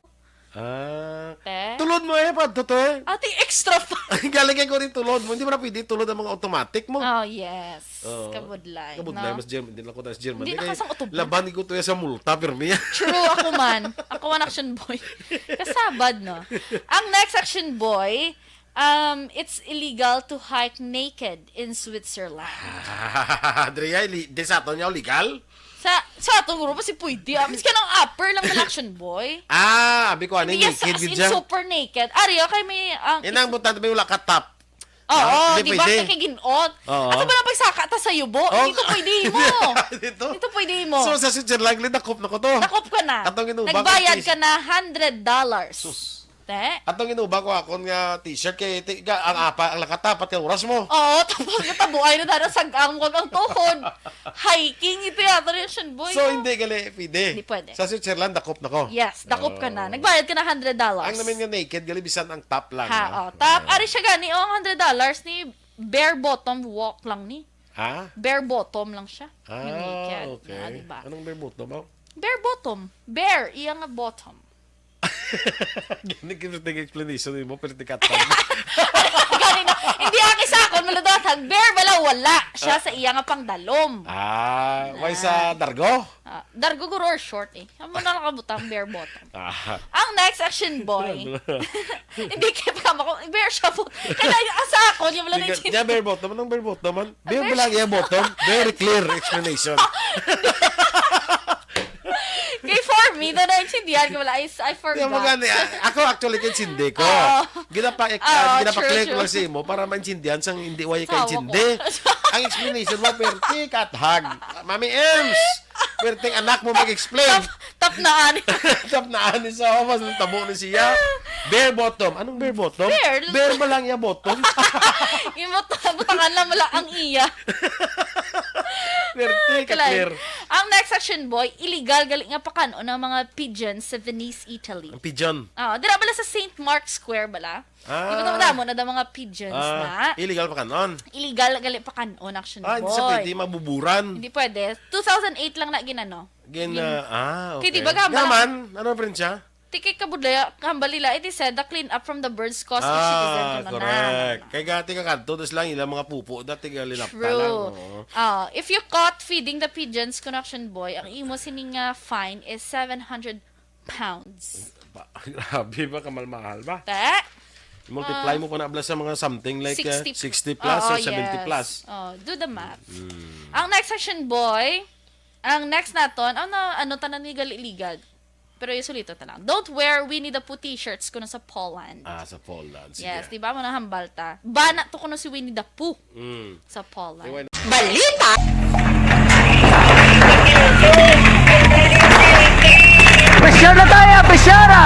Tulod mo pa to Ati extra fine. Galing ko rin tulod mo. Hindi mo na pwede tulod ang mga automatic mo. Oh, yes. Kabudlay. Kabudlay, mas German. Hindi lang ko tayo German. Hindi nakasang autobahn. Laban ko to sa multa, permi. True, ako man. Ako man action boy. Kasabad, no? Ang next action boy, it's illegal to hike naked in Switzerland. Adria, di sa ato niya legal? Sa atong grupo si pwede. Mas ka ng upper lang ng action boy. Abi ko, ano yung naked in super naked. Ariyo, kay may... Inang butan, may wala ka top. Oo, di ba? Kakiginot. At ba lang pagsaka ta sa yubo? Dito pwede mo. Dito pwede mo. So, sa Switzerland, nakop na ko to. Nakop ka na. Nagbayad ka na $100. Sus. Atong inuba ko akon nga t-shirt kay ang lakatapat ka oras mo. Oo, tapos natabuhay na dara sagang wag ang tuhod. Hiking ito yata rin siya, boy. So, hindi gali pwede. Hindi pwede. Sa Switzerland, dakop na ko. Yes, dakop ka na. Nagbayad ka na $100. Ang namin nga naked, gali bisan ang top lang. Top. Ari siya gani, ang $100 ni bare bottom walk lang ni. Bare bottom lang siya. Yung naked. Okay. Diba? Anong bare bottom ba? Bare bottom. Bare, iya nga bottom. Gani kiniting explanation mo, pero tikat Ganina, hindi aki sa akon, maludatag. Bare bala, wala. Siya sa iya nga pangdalom. Why sa Dargo? Dargo guro or short Amo na nakabutang bare bottom. Ang next action boy. Hindi kaya pa ko, bare siya po. Kaya sa akon, yung wala na yung Yeah, bare bottom. Anong bare bottom man? Bare bilang yung bottom. Very clear explanation. Kay for me, na naintindihan ko wala. I forgot. Ako actually kaintindi ko. Ginapa-clear ko lang sa imo para maintindihan sang hindi wala kaintindi. Ang explanation mo, pertik at hag. Mami Ems! Pertik anak mo mag-explain. Tap na ani. Tap na ani sa mas tabo ni siya. Bare bottom. Anong bare bottom? Bare ba lang yung bottom? Butangan lang wala ang iya. Clear. Ang next section, boy, illegal galing nga pakano ng mga pigeons sa Venice, Italy. Ang pigeon? Dira bala sa St. Mark's Square bala. Iba mo na mga pigeons na. Illegal pakanon? Illegal galing pakano, action boy. Hindi sa pwede mabuburan? Hindi pwede. 2008 lang na ginano. Okay. Kaya diba Naman, ano pa rin siya? Tikay kabudlaya, kambalila, it is said, the clean up from the birds caused by citizen ka na. Correct. Kaya gati ka kanto, dos lang ilang mga pupo, dati ka linap pa lang. If you caught feeding the pigeons, connection boy, ang imo sining fine is 700 pounds. Grabe ba, kamal-mahal ba? Multiply mo pa na sa mga something like 60 plus Oo, or 70 yes. plus. Do the math. Ang next section, boy, ang next naton, ano tanan ni gali-ligad. Pero usually ito lang. Don't wear Winnie the Pooh t-shirts kuno sa Poland. Sa Poland. Sige. Yes, di ba mo nahambal ta? Bana to kuno si Winnie the Pooh sa Poland. Balita! Presyar na tayo! Presyara!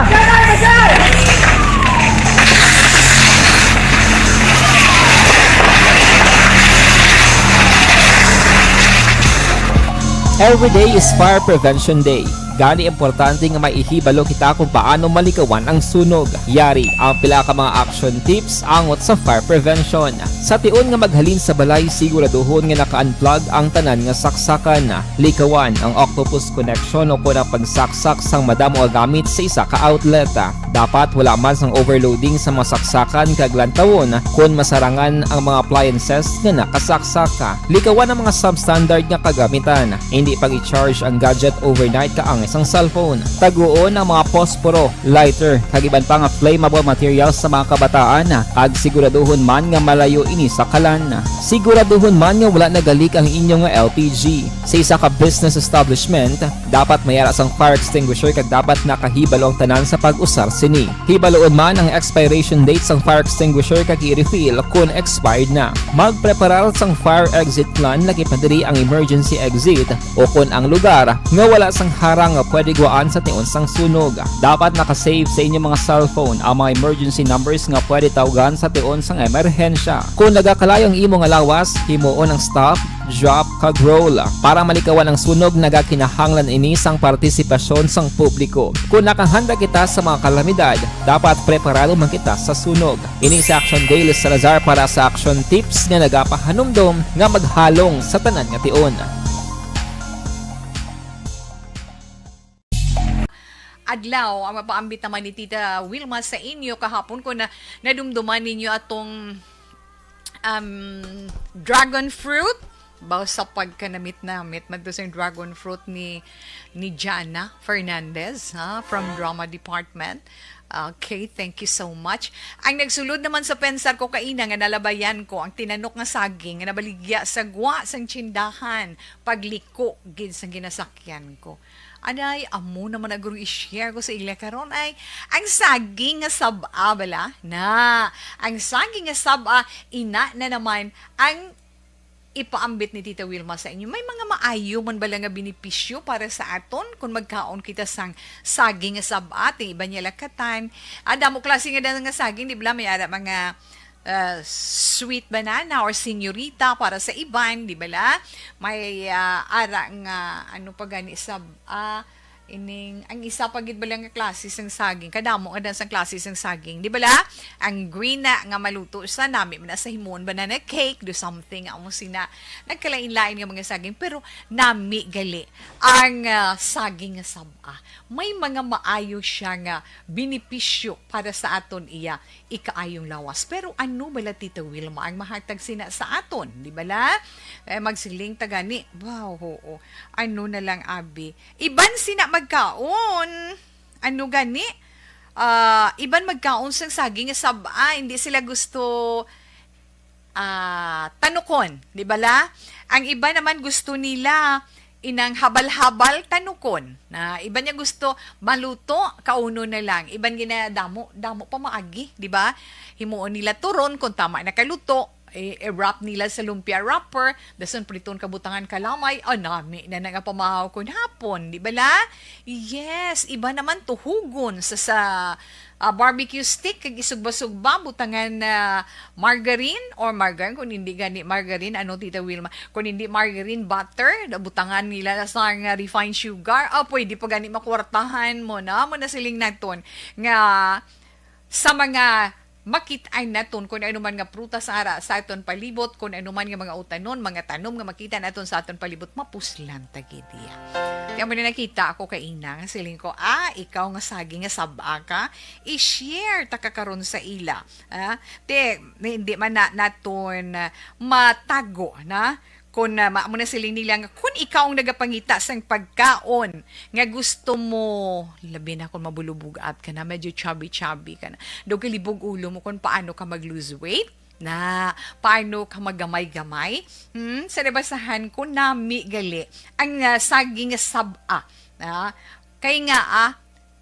Every day is Fire Prevention Day. Gani importante nga maihibalo kita kung paano malikawan ang sunog. Yari ang pila ka mga action tips angot sa fire prevention. Sa tion nga maghalin sa balay, siguraduhon nga naka-unplug ang tanan nga saksakan. Likawan ang octopus connection o kung ang pagsaksak sang madamo nga gamit sa isa ka outlet. Dapat wala man sang overloading sa mga saksakan kag lantawon kung masarangan ang mga appliances nga nakasaksaka. Likawan ang mga substandard nga kagamitan. Hindi pag i-charge ang gadget overnight kaang isang cellphone. Taguon ang mga posporo, lighter, kag iban pa nga flammable materials sa mga kabataan. Kag siguraduhon man nga malayo ini sa kalan. Siguraduhon man nga wala nagalik ang inyong LPG. Sa isa ka business establishment, dapat mayara sang fire extinguisher kag dapat nakahibalo ang tanan sa pag-usar sini. Hibaloon man ang expiration date sang fire extinguisher kag i-refill kung expired na. Magpreparar sang fire exit plan lagi padiri ang emergency exit o kung ang lugar nga wala sang harang nga pwede guwaan sa tion sang sunog. Dapat nakasave sa inyong mga cellphone ang mga emergency numbers nga pwede tawagan sa tion sang emerhensya. Kung nagakalayo ang imong lawas, himuon ang stop, drop, kag roll. Para malikawan ang sunog, nagakinahanglan ini sang partisipasyon sang publiko. Kung nakahanda kita sa mga kalamidad, dapat preparado man kita sa sunog. Ini sa Action Daily Salazar para sa action tips nga nagapahanumdom nga maghalong sa tanan nga tion. Adlaw, ang mapaambit naman ni Tita Wilma sa inyo kahapon ko na nadumduman ninyo atong dragon fruit. Baw sa pagkanamit-namit magdosang dragon fruit ni Jana Fernandez from Drama Department. Okay, thank you so much. Ang nagsulod naman sa pensar ko kaina nga nalabayan ko ang tinanok nga saging nga nabaligya sa gwa sang tsindahan pagliko gid sang ginasakyan ko. Anay, amo naman na i-share ko sa ila karon ay ang saging nga saba bala na. Ang saging nga saba ina na naman ang ipaambit ni Tita Wilma sa inyo. May mga maayo man bala nga benepisyo para sa aton kung magkaon kita sang saging nga saba ting iba niya lakatan. Adamo klase nga nga saging di ba may ada mga sweet banana or senyorita para sa iban, di ba la? May ara nga ano pa gani sab ining ang isa pagid ba lang nga klase sang saging kadamo nga sang klase sang saging di ba la? Ang green na nga maluto sa nami man sa himon banana cake do something amo sina nagkalain-lain nga mga saging pero nami gali ang saging nga saba may mga maayo siya nga benepisyo para sa aton iya ikaayong lawas pero ano bala Tita Wilma ang mahatag sina sa aton di ba la? Magsiling tagani wow oo ano na lang abi iban sina magkaon. Ano gani? Iban magkaon sang saging saba, hindi sila gusto tanukon, di ba la? Ang iba naman gusto nila inang habal-habal tanukon. Na iba niya gusto maluto, kauno na lang. Iban ginadamo, damo pa maagi, di ba? Himuon nila turon kung tama na kaluto. I-wrap nila sa lumpia wrapper, dasan priton kabutangan kalamay, nami na nga pamahaw kun hapon, di ba la? Yes, iba naman tuhugon sa barbecue stick, kag isugba-sugba, butangan margarine, or margarine, kung hindi gani margarine, ano Tita Wilma, kung hindi margarine, butter, butangan nila sa refined sugar, pwede pa gani makwartahan mo na siling naton, nga sa mga makitain naton kung ano man nga prutas ara sa aton palibot, kung ano man nga mga utanon, mga tanom nga makita naton sa aton palibot, mapuslan tagidiya. Kaya mo na nakita ako kaina, siling ko, ikaw nga saging nga saba ka, i-share takakaroon sa ila. Hindi man naton matago na, kung maamo na siling nila nga kung ikaw ang nagapangita sang pagkaon nga gusto mo labi na kung mabulubog up ka na medyo chubby ka na do kilibog ulo mo kung paano ka mag-lose weight na paano ka magamay-gamay sa nabasahan ko nami gali ang saging saba kay nga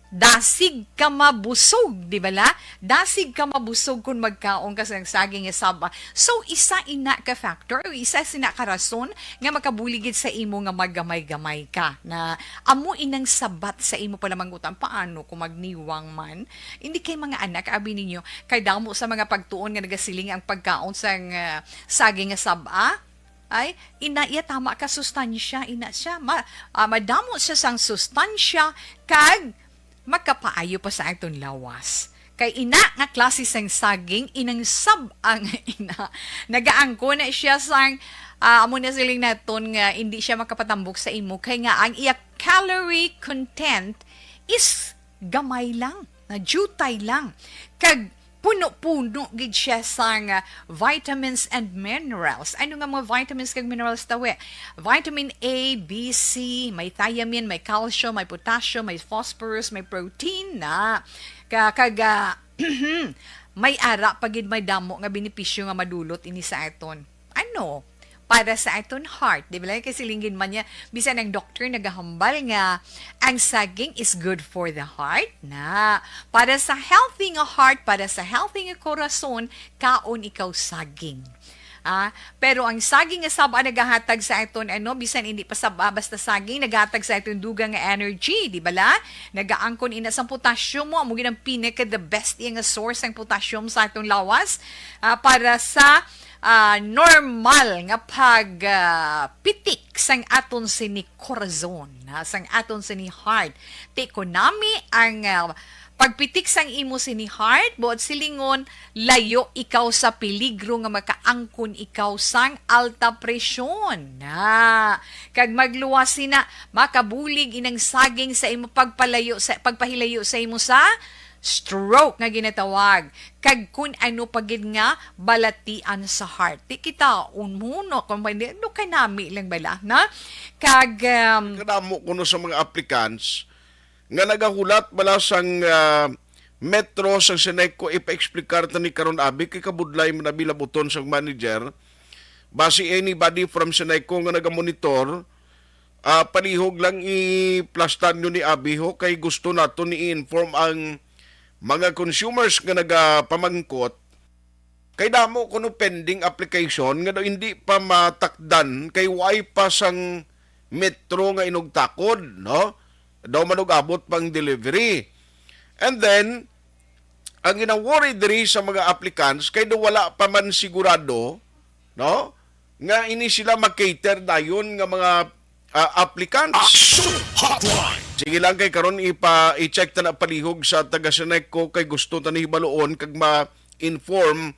dasig ka mabusog, di ba la? Dasig ka mabusog kung magkaon ka sa saging saba. So, isa ina ka factor, o isa sina ka rason nga makabuligid sa imo nga magamay-gamay ka. Na amo inang sabat sa imo pala mangutan. Paano kung magniwang man? Hindi kay mga anak, abi ninyo, kay damo sa mga pagtuon nga nagasiling ang pagkaon sa saging saba, ay iya tama ka sustansya ina siya madamo siya sang sustansya kag makapaayo pa sa aton lawas. Kay ina nga klase sang saging, inang sab ang ina. Nagaangko na siya sang, amo na siling naton nga hindi siya makapatambok sa imo. Kay nga ang iya calorie content is gamay lang, na jutay lang. Kag puno-puno gid siya sang vitamins and minerals. Ano nga mga vitamins kag minerals tawe? Vitamin A, B, C, may thiamine, may calcium, may potassium, may phosphorus, may protein na. Kag may ara pagid may damo nga benepisyo nga madulot ini sa aton. Ano? Para sa aton heart. Di ba? Kasi linggin man niya, bisan ang doctor nagahambal nga ang saging is good for the heart na. Para sa healthy nga heart, para sa healthy nga korason, kaon ikaw saging. Pero ang saging nga saba nagahatag sa aton bisan hindi pa saba basta saging nagahatag sa aton dugang nga energy, di ba la? Nagaangkon ina sa potassium mo, amo ginang pinaka the best nga source ng potassium sa aton lawas para sa normal nga pitik sang aton sini corazon, sang aton sini heart. Tiko nami ang pagpitik sang imo sini heart, buot silingon, layo ikaw sa peligro nga makaangkon ikaw sang alta presyon. Kag magluwas sina, makabulig inang saging sa imo pagpahilayo sa imo sa stroke nga ginatawag. Kag kun ano pagid nga balatian sa heart. Di kita unmuno kung hindi no kay nami lang bala na. Kag kadamo kuno sa mga applicants nga nagahulat bala sang metro sang Seneco ipa-explicar ta ni karon abi kay kabudlay man nabilabuton sang manager base anybody from Seneco nga nagamonitor palihog lang i-plastan nyo ni abi ho kay gusto nato ni inform ang mga consumers nga nagapamangkot kay damo kuno pending application nga hindi pa matakdan kay way pa sang metro nga inugtakod no daw manugabot pang delivery. And then ang ginawori diri sa mga applicants kay do wala pa man sigurado no nga ini sila mag-cater dayon nga mga applicants. Action Hotline. Sige lang kay karon i-check ta na palihog sa taga Seneco kay gusto ta ni baloon kag ma-inform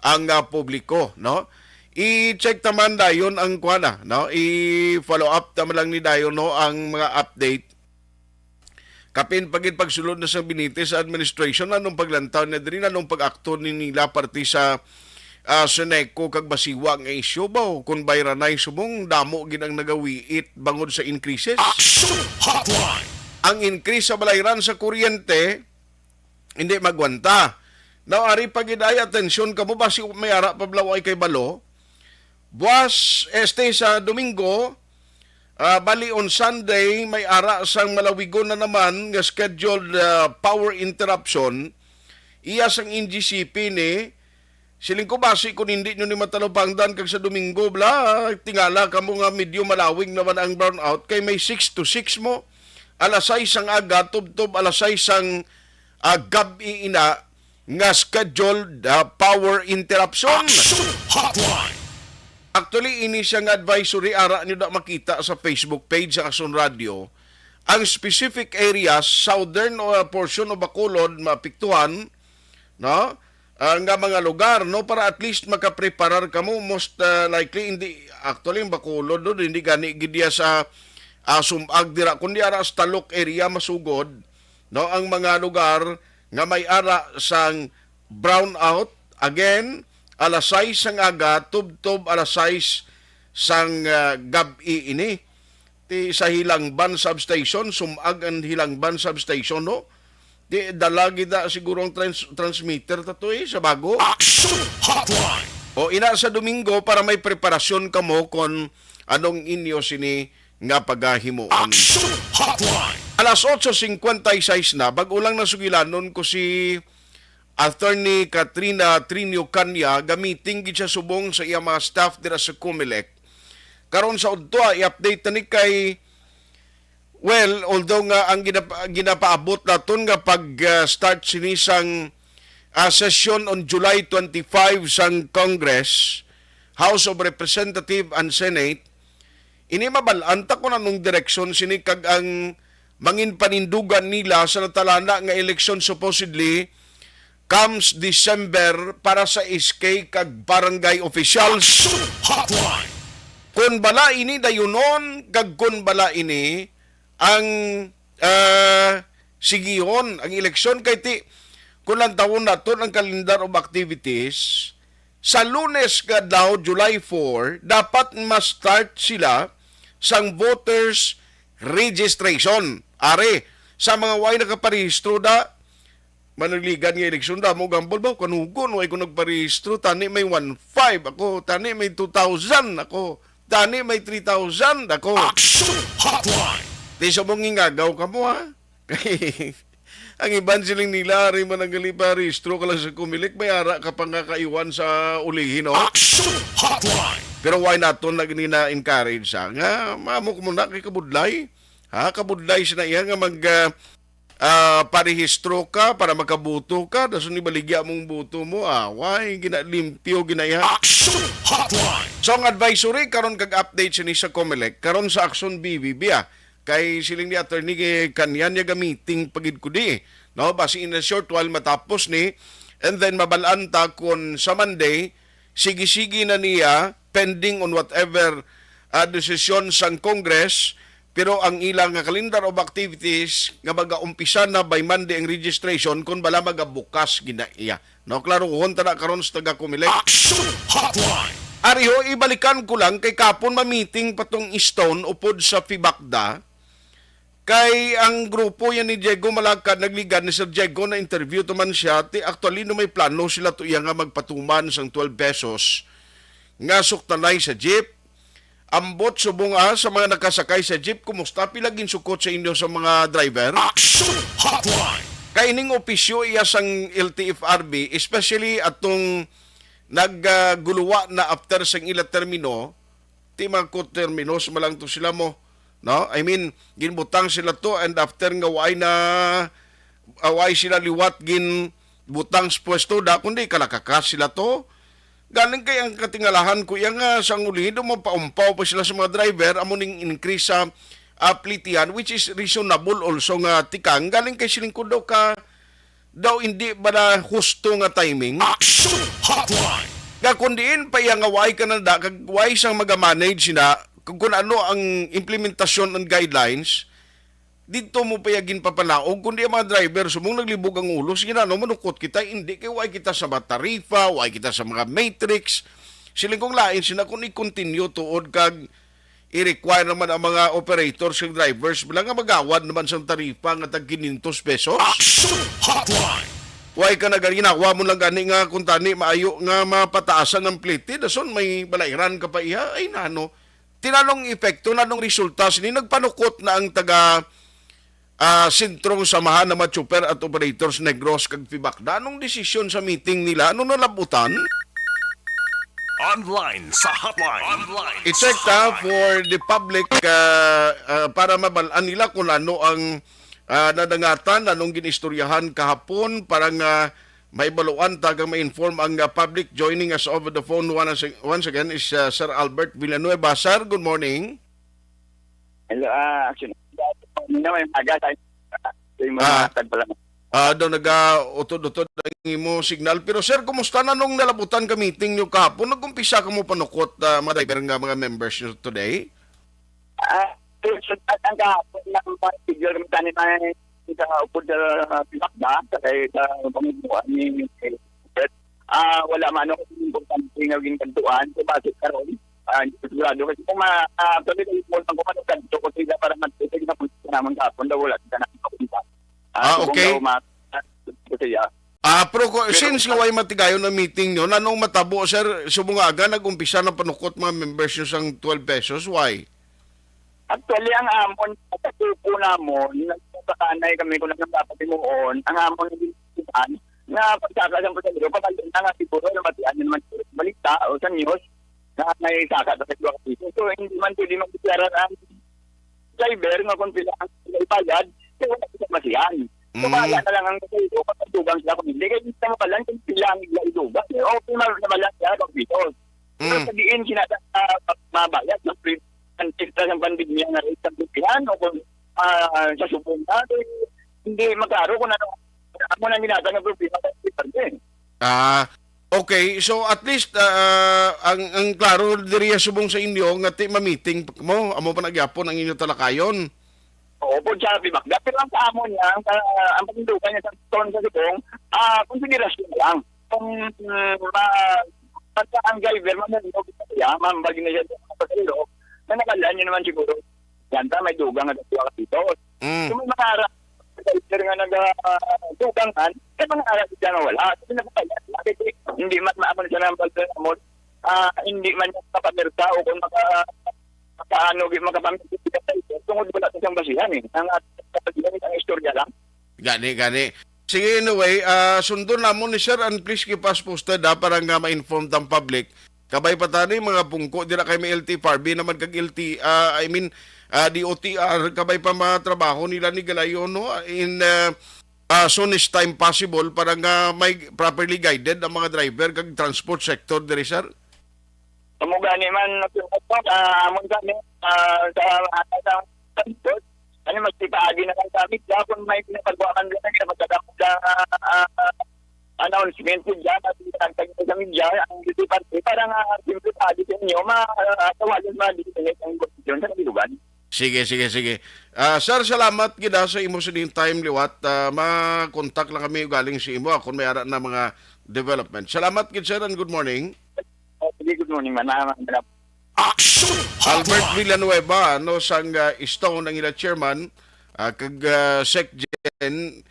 ang publiko, no? I-check taman dayon ang kuana, no? I-follow up taman lang ni dayon no ang mga update. Kapin pagid pagsulod na sa Benitez administration anong paglantaw na diri anong pag-akto ni nila parte sa Seneco kag basiwa nga isyu ba kun bayranay subong damo gid ang nagawiit bangod sa increases. Action Hotline. Ang increase sa balayran sa kuryente hindi magwanta. Now ari pagid ay atensyon kamo basi may ara pablaway kay balo. Buwas sa Domingo bali on Sunday may ara sang malawigon na naman nga scheduled power interruption. Iya sang NGCP ni siling ko basi kung hindi nyo ni matalupangdan kag sa Domingo bla tingala kamo nga medyo malawig naman ang brownout kay may 6 to 6 mo alas 6 ang aga tubtob alas 6 ang gabi ina nga scheduled power interruption. Action Hotline. Actually ini siya nga advisory ara nyo da makita sa Facebook page sa Action Radio ang specific areas southern portion of Bacolod maapektuhan no nga mga lugar no para at least makapreparar kamo most likely hindi actually ang Bacolod do hindi gani gidya sa sumag dira kundi ara sa Talok area masugod no ang mga lugar nga may ara sang brownout again alas 6 ang aga tubtob alas 6 sang gabi ini ti sa Hilangban substation, sumag ang Hilangban substation, no? Di dalagi da siguro ang transmitter tato sa bago. Action Hotline. O ina sa Domingo para may preparasyon kamo kon anong inyo sini nga pagahimuon. Action Hotline. Alas 8:56 na, bago lang nasugilanon ko si Attorney Katrina Trinio Canya, gamiting gid siya subong sa iya mga staff dira sa Comelec. Karon sa udto, i-update na ni kay, well, although nga ang ginapaabot naton nga pag-start sinisang session on July 25 sang Congress, House of Representatives and Senate, ini mabalanta ko na nung direksyon sini kag ang mangin panindugan nila sa natalana nga election supposedly comes December para sa SK kag barangay officials. Hotline. Kung bala ini dayunon kag kung bala ini ang sigihon ang eleksyon kay ti kung lang taon naton ang calendar of activities sa Lunes nga daw July 4 dapat ma-start sila sang voters registration. Are sa mga way nakaparehistro da managligan nga eleksyon da mo gambol ba kanugon way ko nagparehistro tani may 1,500 ako, tani may 2,000 ako, tani may 3,000 ako. Action Hotline. Di sa mong ingagaw ka mo ha. Ang iban siling nila rin mananggali parehistro ka lang sa Comelec may ara ka pang kakaiwan sa ulihin, no? Action Hotline. Pero why naton na encourage sa nga mamok mo na kay kabudlay. Ha, kabudlay siya na iya nga mag parehistro ka para makabuto ka, daso ni baligya mong buto mo, why ginalimpyo ginaya. Action Hotline. So ang advisory karon kag update siya ni sa Comelec karon sa Action BBB kay siling ni attorney kanyan niya gamiting pagid ko di, no, basi in a short while matapos ni, and then mabalanta kon sa Monday sige-sige na niya pending on whatever desisyon sang Congress. Pero ang ilang calendar of activities nga mag-umpisa na by Monday ang registration kung bala magabukas ginaiya. No, klaro hon tada karon sa taga Comelec. Action Hotline. Ariho, ibalikan ko lang kay kapon ma-meeting patong Stone upod sa Fibakda. Kay ang grupo yan ni Diego Malagkad nagligan ni Sir Diego na interview to man siya. Actually no may plano sila to iya nga magpatuman sang 12 pesos nga suktanay sa jeep. Ambot subong sa mga nakasakay sa jeep, kumusta pilagin sukot sa inyo sa mga driver? Action Hotline. Kaining opisyo iya sang LTFRB, especially atong nagguluwa na after sang ila termino, ti mga terminos malang to sila mo, no? I mean, ginbutang sila to and after nga way sila liwat gin butang sa pwesto da kundi kalakakas sila to. Galing kay ang katingalahan ko yang sang ulido mo paumpaw pa sila sa mga driver amo ning increase sa plitian which is reasonable also nga tikang galing kay siling ko daw hindi ba na husto nga timing. Action Hotline. Kundiin pa yang way ka na da kag way sang maga-manage na kung ano ang implementasyon ng guidelines dito mo payagin papanaog kundi ang mga driver sumong naglibog ang ulo sige na no manukot kita hindi kay way kita sa mga tarifa way kita sa mga matrix siling kong lain sina kung i-continue tuod kag i-require naman ang mga operators ng drivers bilang nga magawad naman sa tarifa nga tag 500 pesos. Action Hotline. Way ka na ginawa mo lang gani nga kung tani maayo nga mapataasan ng plite dason may balairan ka pa iya ay nano tinanong epekto nanong resulta sini nagpanukot na ang taga sentrong samahan ng mga super at operators Negros kag Fibakda. Anong desisyon sa meeting nila? Anong nalabutan? Online sa hotline. Online. I-check for the public para mabalaan nila kung ano ang nadangatan, anong ginistoryahan kahapon para nga maibaluan tagang ma-inform ang public. Joining us over the phone once again is Sir Albert Villanueva. Sir, good morning. Hello, actually. May maga tayo. Daw nag-utod-utod ang imo signal. Pero sir, kumusta na nung nalabutan ka meeting nyo kahapon? Nag-umpisa ka mo panukot mga driver nga mga members nyo today? Ang kahapon na mga figure ng tanin na upod na pinakda kay pamumuan ni wala man ako importante nga ginkantuan so bakit karon sigurado kasi kung actually mo lang kung ano kanto ko sila para magtitig na punta naman kapon daw wala ka na kapunta. Okay. Siya. Pero since nga way matigayon na meeting nyo, anong matabo, sir? Sumungaga, nag-umpisa na panukot mga members nyo sang 12 pesos. Why? Actually, ang amon, pagkatupo namon, nagsakanay kami kung dapat imuon, ang amon na pagsaka sa prosedur, pagkatupo na nga siguro, na matian naman balita o sa news, na may saka sa sexual activity. So, hindi man pwede magdeklara ang driver nga kung sila ang ipayad, kaya wala sa masiyan. So, bahala na lang ang kayo, pagkatugang sila kung hindi, kaya hindi mo pala kung sila ang iluba. Okay, naman siya, dito. Pero sabihin, sinata mabayad, na free, ang tista ng pandemya na rin sa Pilipinas o kung sa subong natin, hindi magkaro kung ano na ginata ng problema sa Pilipinas. Okay. So at least ang klaro diriya subong sa inyo nga ti ma-meeting mo, amo pa nagyapon ang inyo talakayon. Oo, po siya bibagda. Pero ang kaamon niya, ang patindukan niya sa ton sa subong, konsiderasyon lang. Kung pagka ang driver, mamalinog siya, mambagi na siya sa pasilo, na nakalaan niyo naman siguro, yanta may dugang at siya dito. Kung may mga harap, nga nag-dugangan, mga harap siya na wala. Kasi nakapayat. Hindi man maamon siya ng pagdamon, hindi man niya kapamirta o kung makapamirta siya, tungod wala sa siyang basihan eh. Ang istorya lang. Gani. Sige, anyway, sundon namon ni sir, and please keep us posted para nga ma-inform ang public. Kabay pa tani mga pungko dira kay may LT Parby naman kag LT DOTR kabay pa matrabaho nila ni Galayon no in soonest time possible para nga may properly guided ang mga driver kag transport sector diri sir. Tumugani man amon kami sa transport ano magtipaagi na lang kami kung may pinapagawa din na magdadako announcement ko dyan at pinagtagin sa media ang ditipan para nga simple pagi sa inyo matawagin ma-disconnect ang posisyon sa nabilugan. Sige. Sir, salamat gida sa imo sa din time liwat. Ma-contact lang kami galing si imo kung may ara na mga development. Salamat gid sir and good morning. Good morning man. Albert Villanueva sang Stone ang ila chairman kag SecGen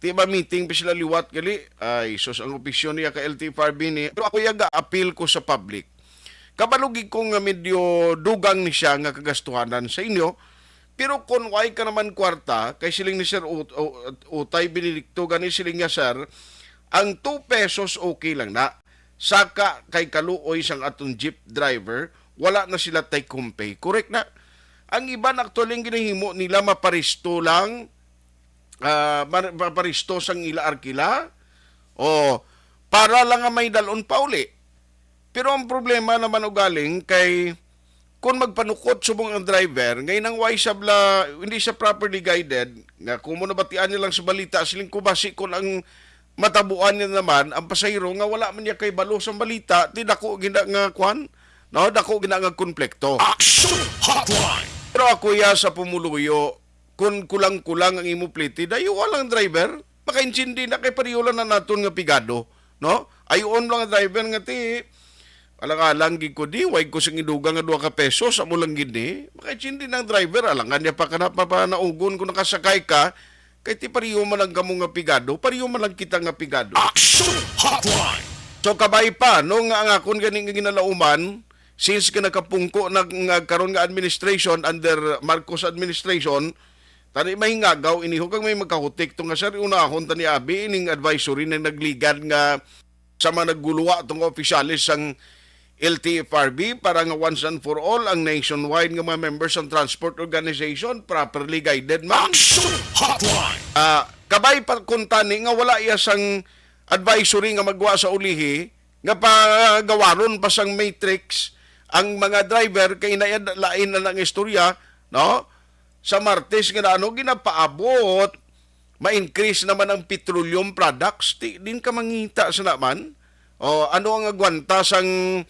ti ba meeting pa sila liwat gali ay sus ang opisyon niya ka LT Parby ni pero ako yaga appeal ko sa public kabalugi ko nga medyo dugang ni siya nga kagastuhanan sa inyo pero kung why ka naman kwarta kay siling ni Sir Utay Benedicto gani siling nga sir ang 2 pesos okay lang na saka kay kaluoy sang atong jeep driver wala na sila take home pay correct na ang iban actually ginahimo nila maparisto lang maparisto sang ila arkila o para lang nga may dalon pa uli. Pero ang problema naman ugaling kay kung magpanukot subong ang driver, ngayon ang why sabla hindi siya properly guided, nga kung mo nabatian niya lang sa balita, siling kubasi kung ang matabuan niya naman, ang pasahero nga wala man niya kay balo sa balita, di dako gina nga kwan, no, dako gina nga konflikto. Action Hotline! Pero ako ya sa pumuluyo, kung kulang-kulang ang imo pliti, dayo walang driver, makaintindi na kay pariyola na naton nga pigado, no? Ayon lang ang driver nga ti, alang-alang gid ko di, wag ko sing idugang nga 2 pesos, amo lang gid ni, makaintindi ng driver, alangan niya pa naugon kung nakasakay ka, kay ti pariyo man lang kamo nga pigado, pariyo man lang kita nga pigado. Action Hotline! So kabay pa, no nga ang akon ganing ginalauman, since ka nakapungko karon nga administration under Marcos administration, tani mahingagaw inihog kang may magkahutik to nga sir unahon tani abi ining advisory na nagligad nga sa mga nagguluwa tong opisyalis sang LTFRB para nga once and for all ang nationwide nga mga members ng transport organization properly guided man. Action Hotline! Kabay pa kung tani nga wala iya sang advisory nga magwa sa ulihi nga pagawaron pa sang matrix ang mga driver kay lain na lang istorya, no? Sa Martes nga ano ginapaabot ma-increase naman ang petroleum products din ka mangita sa naman o ano ang agwanta sang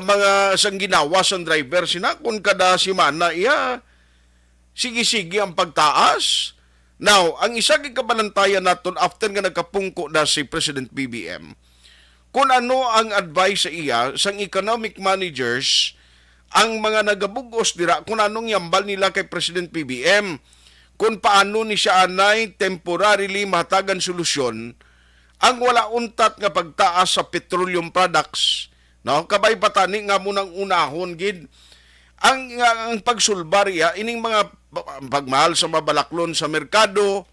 mga sang ginawa sang driver sina kun kada semana iya sige ang pagtaas. Now ang isa gid kabalantayan naton after nga nagkapungko na si President BBM kung ano ang advice sa iya sang economic managers ang mga nagabugos dira kung anong yambal nila kay President PBM, kung paano ni siya anay temporarily mahatagan solusyon ang wala untat nga pagtaas sa petroleum products, no? Kabay patani nga munang unahon gid ang pagsulbarya ining mga pagmahal sa mabalaklon sa merkado.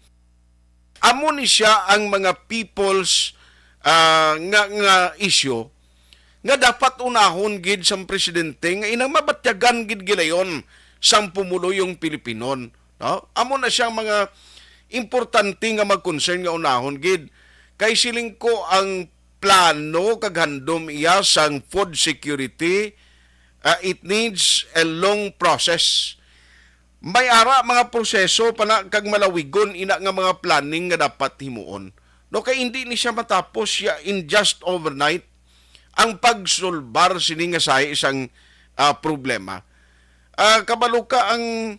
Amo ni siya ang mga people's nga issue nga dapat unahon gid sa presidente nga inang mabatyagan gid gilayon sang pumulo yung Pilipinon, no? Amo na siyang mga importante nga mag-concern nga unahon gid kay siling ko ang plano kag handom iya sang food security. It needs a long process. May ara mga proseso pana kag malawigon ina nga mga planning nga dapat himuon. No, kay hindi ni siya matapos siya in just overnight ang pagsulbar sini nga sa isang problema. Kabalo ka ang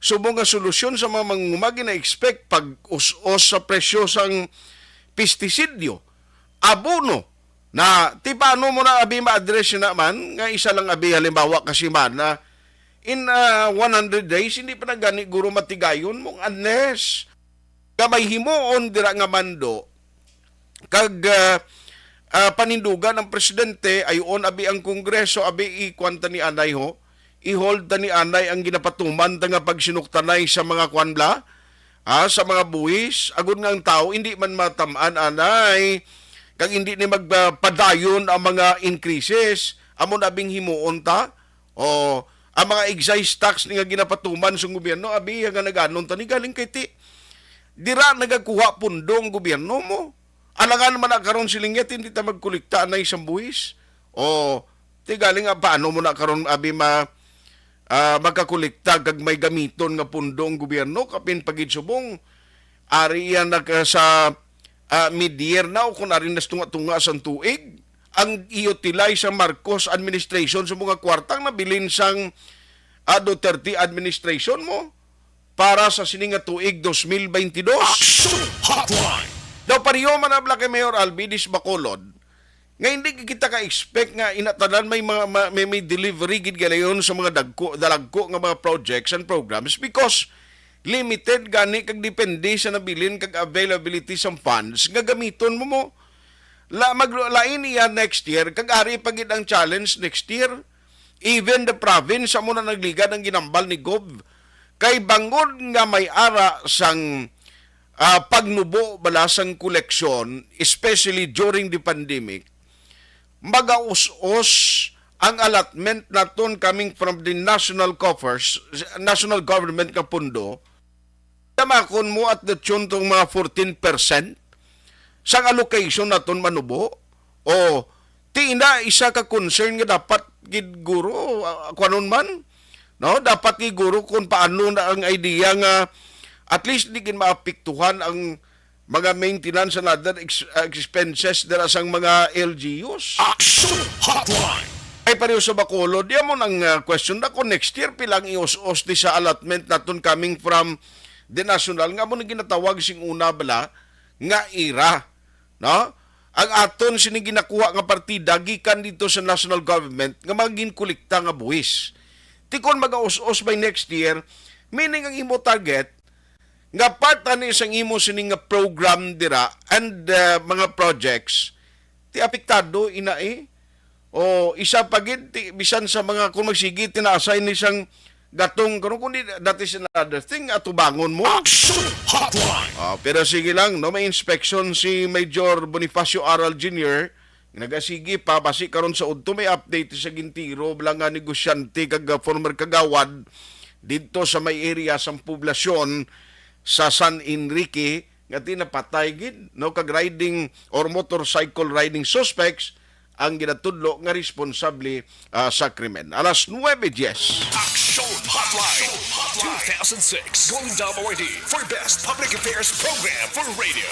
subong nga solusyon sa mga mangumagi na expect pag-us-os sa presyo sang pestisidyo, abono, na ti paano mo na abi ma-address naman nga isa lang abi halimbawa kasi man na in 100 days hindi pa na gani guro matigayon mong unless kamay himuon dira nga mando kag panindugan ng presidente ayon abi ang kongreso abi ikwanta ni anay ho i-hold ta ni anay ang ginapatuman ta nga pagsinuktanay sa mga kwanbla sa mga buwis agud nga ang tao hindi man matamaan anay kag hindi ni magpadayon ang mga increases amon abing himuon ta o ang mga excise tax ni nga ginapatuman sa gobyerno abi nga naganon ta ni galing kay ti dira nagakuha pundo ang gobyerno mo. Alangan man na karon silingit hindi ta magkolekta na isang buwis. O ti galing paano mo na karon abi magkakolekta kag may gamiton nga pundo ang gobyerno kapin pagid subong ari yan sa mid-year na o kung ari nas tunga-tunga sang tuig ang i-utilize sa Marcos administration sa mga kwartang nabilin sang Duterte administration mo para sa sininga tuig 2022. Action Hotline. Daw pariyo man abla kay Mayor Albidis Bacolod nga hindi kita ka-expect nga inatanan may delivery gid galayon sa mga dalagko nga mga projects and programs because limited gani kag depende sa nabilin kag availability sa funds nga gamiton mo maglain iya next year kag ari pagid ang challenge next year. Even the province amo na nagligad ang ginambal ni Gov kay bangod nga may ara sang pagnubo balasang koleksyon, especially during the pandemic, magaus-os ang allotment naton coming from the national coffers, national government ka pundo, tamakon mo at the tune tong mga 14% sang allocation naton manubo, o tina isa ka concern nga dapat gid guro kuanon man, no? Dapat gid guro kung paano na ang idea nga at least di kin maapektuhan ang mga maintenance and other expenses dira sang mga LGUs. Action Hotline. Ay pareho sa Bacolod, di mo nang question na kung next year pilang ios-os di sa allotment naton coming from the national nga mo na ginatawag sing una bala nga IRA, no? Ang aton sini ginakuha nga partida gikan dito sa national government nga maging kolekta nga buwis. Tikon magaus-os by next year, meaning ang imo target nga part ani isang imo sini nga program dira and mga projects ti apektado ina o isa pagid bisan sa mga kung magsigi tina-assign ni isang gatong kundi that is another thing atubangon mo. Action Hotline. Pero sige lang no, may inspection si Major Bonifacio Aral Jr. nagasigi pa basi karon sa udto may update sa Gintiro bilang nga negosyante kag former kagawad dito sa may area sang poblasyon sa San Enrique nga tinapatay gid no kag riding or motorcycle riding suspects ang ginatudlo nga responsable sa krimen. Alas 9:10. Action Hotline 2006 Golden Dome Award for Best Public Affairs Program for Radio.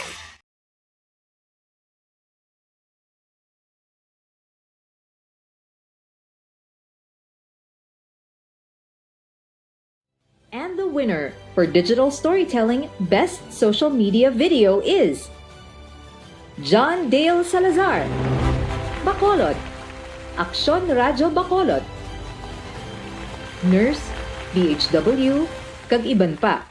And the winner for Digital Storytelling Best Social Media Video is John Dale Salazar, Bacolod, Aksyon Radyo Bacolod. nurse, BHW, kag iban pa.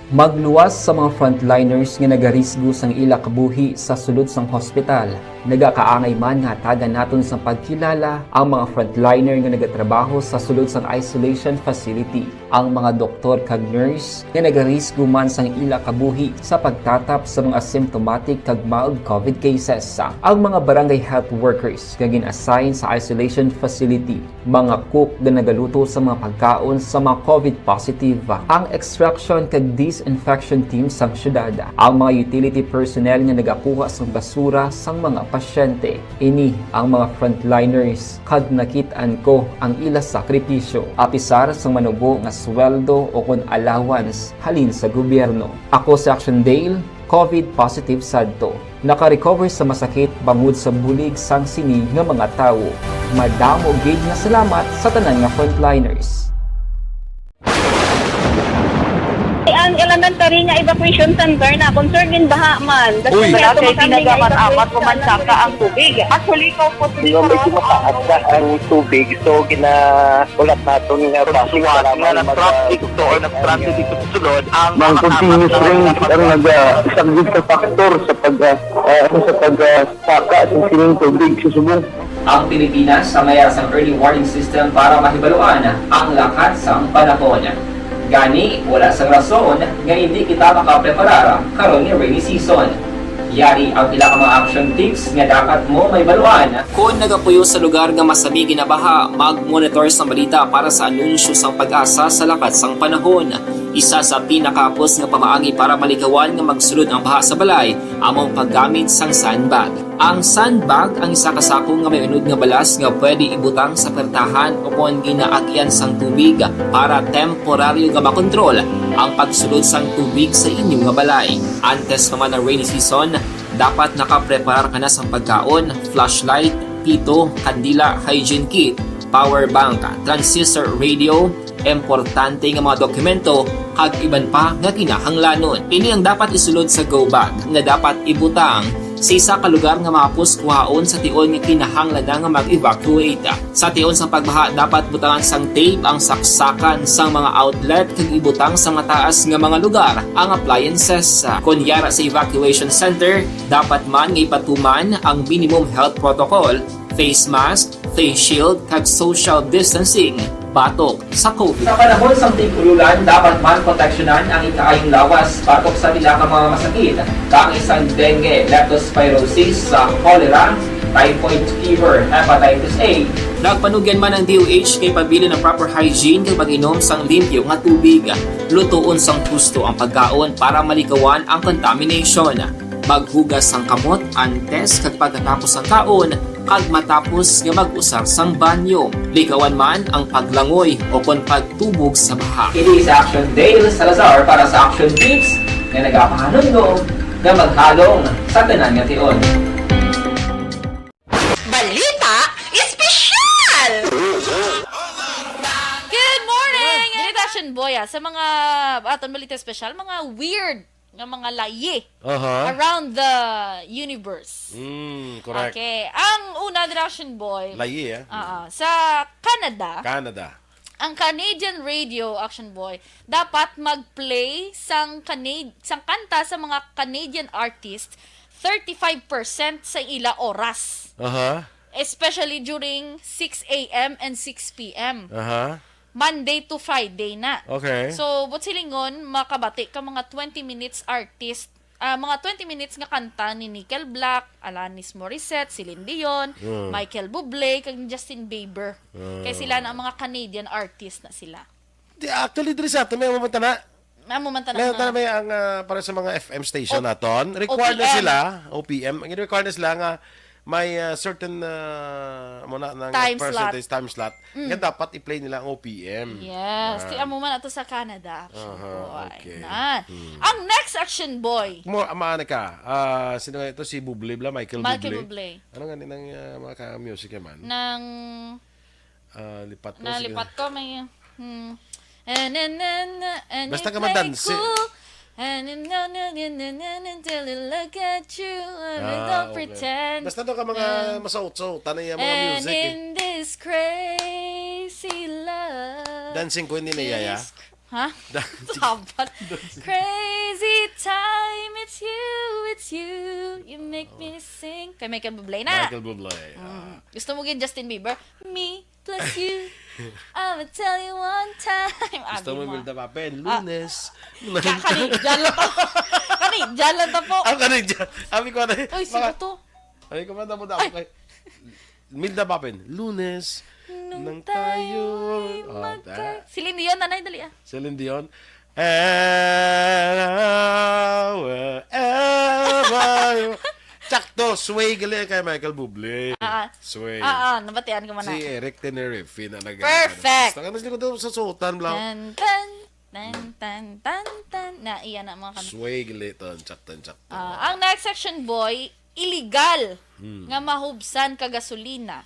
Magluwas sa mga frontliners nga nagarisgo sang ila kabuhi sa sulod sang hospital. Nagakaangay man nga tagan naton sa pagkilala ang mga frontliner nga nagatrabaho sa sulod sang isolation facility. Ang mga doktor kag nurse nga nagarisgo man sang ila kabuhi sa pagtatap sa mga asymptomatic kag mild COVID cases. Ang mga barangay health workers nga gin-assign sa isolation facility, mga cook nga nagaluto sa mga pagkaon sa mga COVID positive, ang extraction kag disinfection team sang syudad, ang mga utility personnel nga nagakuha sang basura sang mga pasyente. Ini ang mga frontliners kag nakit-an ko ang ila sakripisyo apisar sang manubo nga sweldo o kon allowance halin sa gobyerno. Ako si Action Dale, COVID positive sadto. Naka-recover sa masakit bangod sa bulig sang sinig nga mga tawo. Madamo gid nga salamat sa tanan nga frontliners. Ang elementary nga evacuation center na concerned din baha man. Uy! Kaya Kaya pinagaman-amat evacuation pumansaka ang tubig. Actually, ikaw po medyo mataas na ang tubig. So, ulat natin nga pasiwala nga ng traffic to or nag-traffic dito sa sulod. Ang continuous rain ang nag-sagbit sa factor sa pagsaka sa sining tubig sa subong. Ang Pilipinas sa mayas ang early warning system para mahibaluan ang lakat sang panahon. Gani, wala sang rason nga hindi kita makapreparar karon ni rainy season. Yari ang pila ka mga action tips nga dapat mo may baluan. Kung nagapuyo sa lugar nga masabi ginabaha, mag-monitor sa balita para sa anunsyo sang pag-asa sa lakat sang panahon. Isa sa pinakapos nga pamaagi para malikawan nga magsulod ang baha sa balay, among paggamit sang sandbag. Ang sandbag ang isa ka sako nga may unod nga balas nga pwede ibutang sa pertahan o kung ginaagyan sang tubig para temporaryo nga makontrol ang pagsulod sang tubig sa inyong nga balay. Antes naman ng rainy season, dapat nakapreparar ka na sa pagkaon, flashlight, pito, kandila, hygiene kit, power bank, transistor radio, importante nga mga dokumento kag iban pa nga kinahanglanon. Ini ang dapat isulod sa go bag nga dapat ibutang sa isa ka lugar nga mapus kuhaon sa tion nga kinahanglan nga mag-evacuate. Sa tion sa pagbaha dapat butangan sang tape ang saksakan sang mga outlet kag ibutang sa mataas nga mga lugar ang appliances. Kunyara sa evacuation center, dapat man nga ipatuman ang minimum health protocol, face mask, face shield kag social distancing batok sa COVID. Sa panahon sa tig-ululan, dapat man proteksyonan ang ikaayong lawas batok sa pila ka mga masakit, kang isang dengue, leptospirosis, cholera, typhoid fever, hepatitis A. Nagpanugyan man ang DOH kay pabili ng proper hygiene kay pag-inom sang limpyo nga tubig. Lutuon sang husto ang pagkaon para malikawan ang contamination. Maghugas sang kamot antes kag pagkatapos ang kaon kag matapos nga mag-usar sang banyo. Likawan man ang paglangoy o kon pagtubog sa baha. Kini sa Action Dale Salazar para sa Action Tips nga nagapahanundong nga maghalong sa tanan nga tion. Balita espesyal! Good morning! Action Boya, sa mga aton balita special, mga weird nga mga layi around the universe. Correct. Okay. Ang una, Action Boy. Layi, sa Canada. Ang Canadian radio, Action Boy, dapat mag-play sang kanta sa mga Canadian artists 35% sa ila oras. Especially during 6 a.m. and 6 p.m. Monday to Friday na. Okay. So, but silingon, makabati ka mga 20 minutes artist, mga 20 minutes nga kanta ni Nickel Black, Alanis Morissette, Celine Dion, Michael Bublé, kag Justin Bieber. Kaya sila na ang mga Canadian artist na sila. Actually, diri sa ato, may mamanta na. May ang para sa mga FM station naton. Required na sila, OPM. Ang required na sila nga may certain percentage time slot. Nga dapat i-play nila ang OPM. Yes. Tiyan mo man ato sa Canada. Okay. Ang next Action Boy. Amaana ka. Sino nga ito? Si Bublé, Michael Bublé. Ano nga ng mga music man? Nang lipat ko. Lipat ko. May... Basta ka madansi. And until I look at you, don't pretend. Basta doon ka mga masaut-saut, tanay mga music. And in this crazy Dancing Queen ni Yaya. Ha? Dapat. Crazy time, it's you. You make me sing. Kay Michael Bublé na. Michael Bublé. Gusto mo gin Justin Bieber? Me plus you. I'ma tell you one time. Gusto mo Milda Papen? Lunes. Kani, dyan lang to. Kani, dyan lang to po. Ang kanay dyan. Sabi ko na. Uy, sino to? Ay, kumanda mo na ako kay Milda Papen. Lunes. Nang tayo. Celine Dion, nanay, dali ah. Celine Dion. And wherever. Sakto, sway gali kay Michael Bublé. Sway. Nabatian ko man na. Si Eric Tenerife na nag- Perfect! Basta ka na sila sa sultan lang. Tan. Na, iyan na mga kanta. Sway gali to. Sakto. Ang next section, boy, illegal nga mahubsan ka gasolina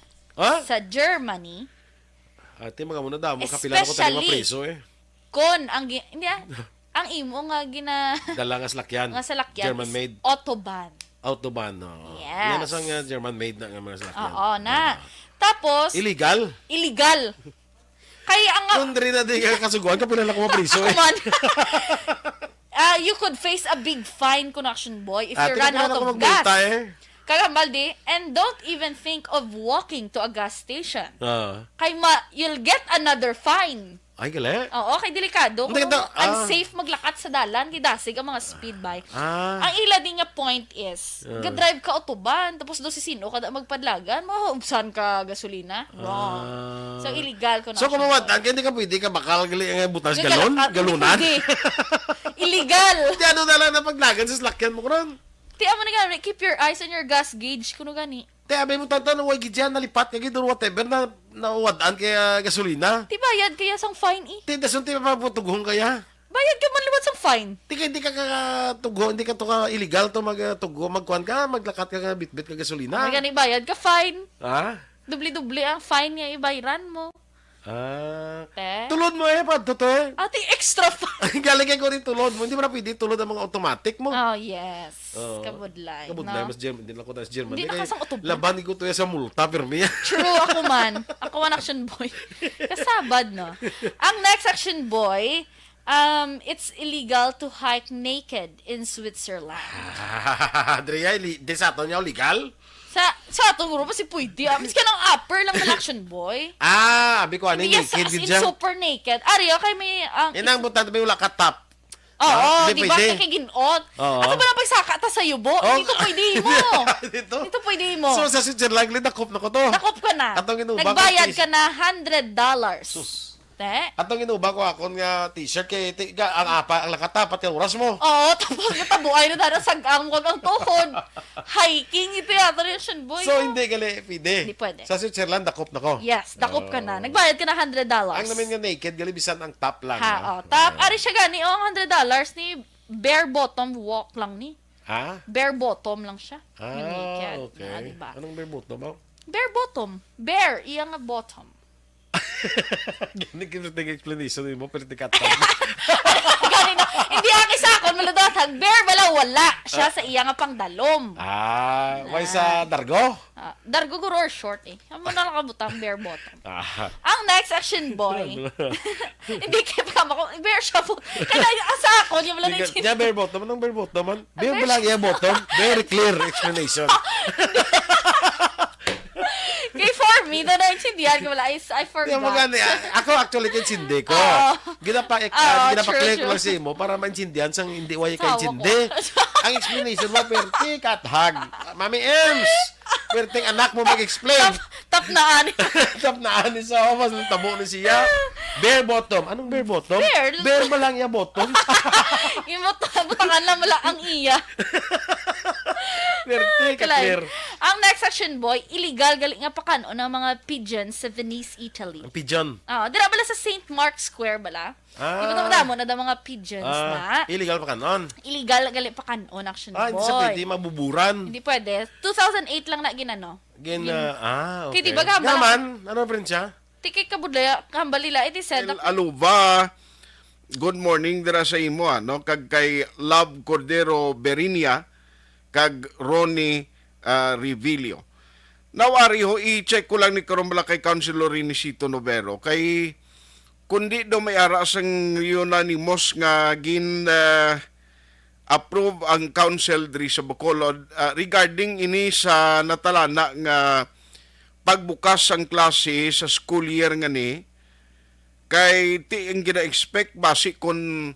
sa Germany. Ate, mga muna daw. Kapila ko tayo mga preso eh. Kon, hindi ang imo nga Dala nga salakyan. nga salakyan German is made. Autobahn. Autobahn, no. Yes. Yan na sang German made na nga mga salakyan. Oo, na. Tapos, Illegal? Kaya ang Kung rin na di ka kasuguan, kapila lang ko mga preso eh. Come on. You could face a big fine, Connection Boy, if you run out of gas. Kagambaldi, and don't even think of walking to a gas station. You'll get another fine. Ay, gali. Oo, kay delikado. Kung Hindi, unsafe maglakat sa dalan, gidasig ang mga speed bike. Ang ila din nga point is, ga-drive ka autoban, tapos do si sino kada magpadlagan, mahuubsan ka gasolina. Wrong. So, illegal ko na. So, kung mawatan, hindi ka pwede ka bakal gali ang butas galon? Galunan? Illegal. Di ano na lang na paglagan sa salakyan mo karon. Ti amo na gani, keep your eyes on your gas gauge kuno gani. Ti abay mo tantan way gidyan nalipat kay gidon whatever na nawadaan kay gasolina. Ti bayad kaya sang fine eh. Ti dason ti mapaputugong kaya. Bayad ka man liwat sang fine. Ti hindi ka tugo, hindi ka to ka illegal to magtugo, magkuan ka, maglakat ka bitbit ka gasolina. May gani bayad ka fine. Dubli-dubli ang fine nga ibayran mo. Tulod mo to eh. Ati extra fine. Galing kay ko rin tulod mo. Hindi mo na pwede tulod ang mga automatic mo. Oh, yes. Kabudlay. Kabudlay. Mas German. Hindi na ko na sa German. Hindi na kasang autobahn. Laban ko to sa multa, permi. True, ako man. Ako man action boy. Kasabad, no? Ang next action boy, it's illegal to hike naked in Switzerland. Adria, di sa ato niya legal? Sa atong grupo si pwede. Mas ka ng upper lang ng action boy. Abi ko ano yes, naked as in dyan. super naked. Ariyo, kay may... Inang butan, may wala ka top. Oo, di ba? Kay ginot. Ako ba na pagsaka ta sa yubo? Dito pwede mo. Dito pwede mo. So, sa Switzerland, nakop na ko to. Nakop ka na. Nagbayad ka na $100. Sus. Atong inuba ko akon nga t-shirt kay ang lakata pati oras mo. Oo, tapos tabuay na dara sagang wag ang tuhod. Hiking ito yata rin boy. So hindi gali pwede. Hindi pwede. Sa Switzerland dakop na ko. Yes, dakop ka na. Nagbayad ka na $100. Ang namin nga naked gali bisan ang top lang. Top ari siya gani ang $100 ni bare bottom walk lang ni. Bare bottom lang siya. Naked. Okay. Diba? Anong bare bottom mo? Bare bottom. Bare iya nga bottom. Gani kinang explanation mo pero di katag. Hindi aki sa akon maladotag bare bala wala siya sa iya nga pangdalom. Why sa dargo? Dargo guro or short eh. Amo na nakabutang bare bottom. Ang next action boy. Hindi kaya pa ako bare siya po. Kaya sa akon yung wala na yung yeah, bare bottom. Anong bare bottom man? Bare bala iya bottom. Very clear explanation. Kay for me, na naintindihan ko wala, I forgot. Ako actually kaintindi ko. Ginapak-click ko lang sa mo para maintindihan sang hindi way kaintindi. Ang explanation mo, perti, kathag. Mami Ems, perting anak mo mag-explain. Tap na ani. Tap na ani sa office, tabo ni siya. Bare bottom. Anong bare bottom? Bare ba lang iya bottom? Butangan lang wala ang iya. Perti, clear. Ang next section boy, illegal galing nga pakano ng mga pigeons sa Venice, Italy. Ang pigeon? Dira bala sa St. Mark's Square bala. Iba mo na da mga pigeons na. Illegal pa kanon? Illegal galing pakano action boy. Hindi sa pwede, mabuburan. Hindi pwede. 2008 lang na ginano. Okay. Kaya di ba gambala? Naman, ano pa rin siya? Tikik kabudlaya, kambalila, iti set up. Aluba, good morning dira sa imo, no? Kag kay Love Cordero Berinia, kag Ronnie Revilio. Nawari ho, i-check ko lang ni karon bala kay Councilor Inisito Novero. Kay kundi daw may ara sang unanimous nga approve ang council diri sa Bacolod regarding ini sa natalana nga pagbukas ang klase sa school year nga ni kay ti ang gina-expect basi kun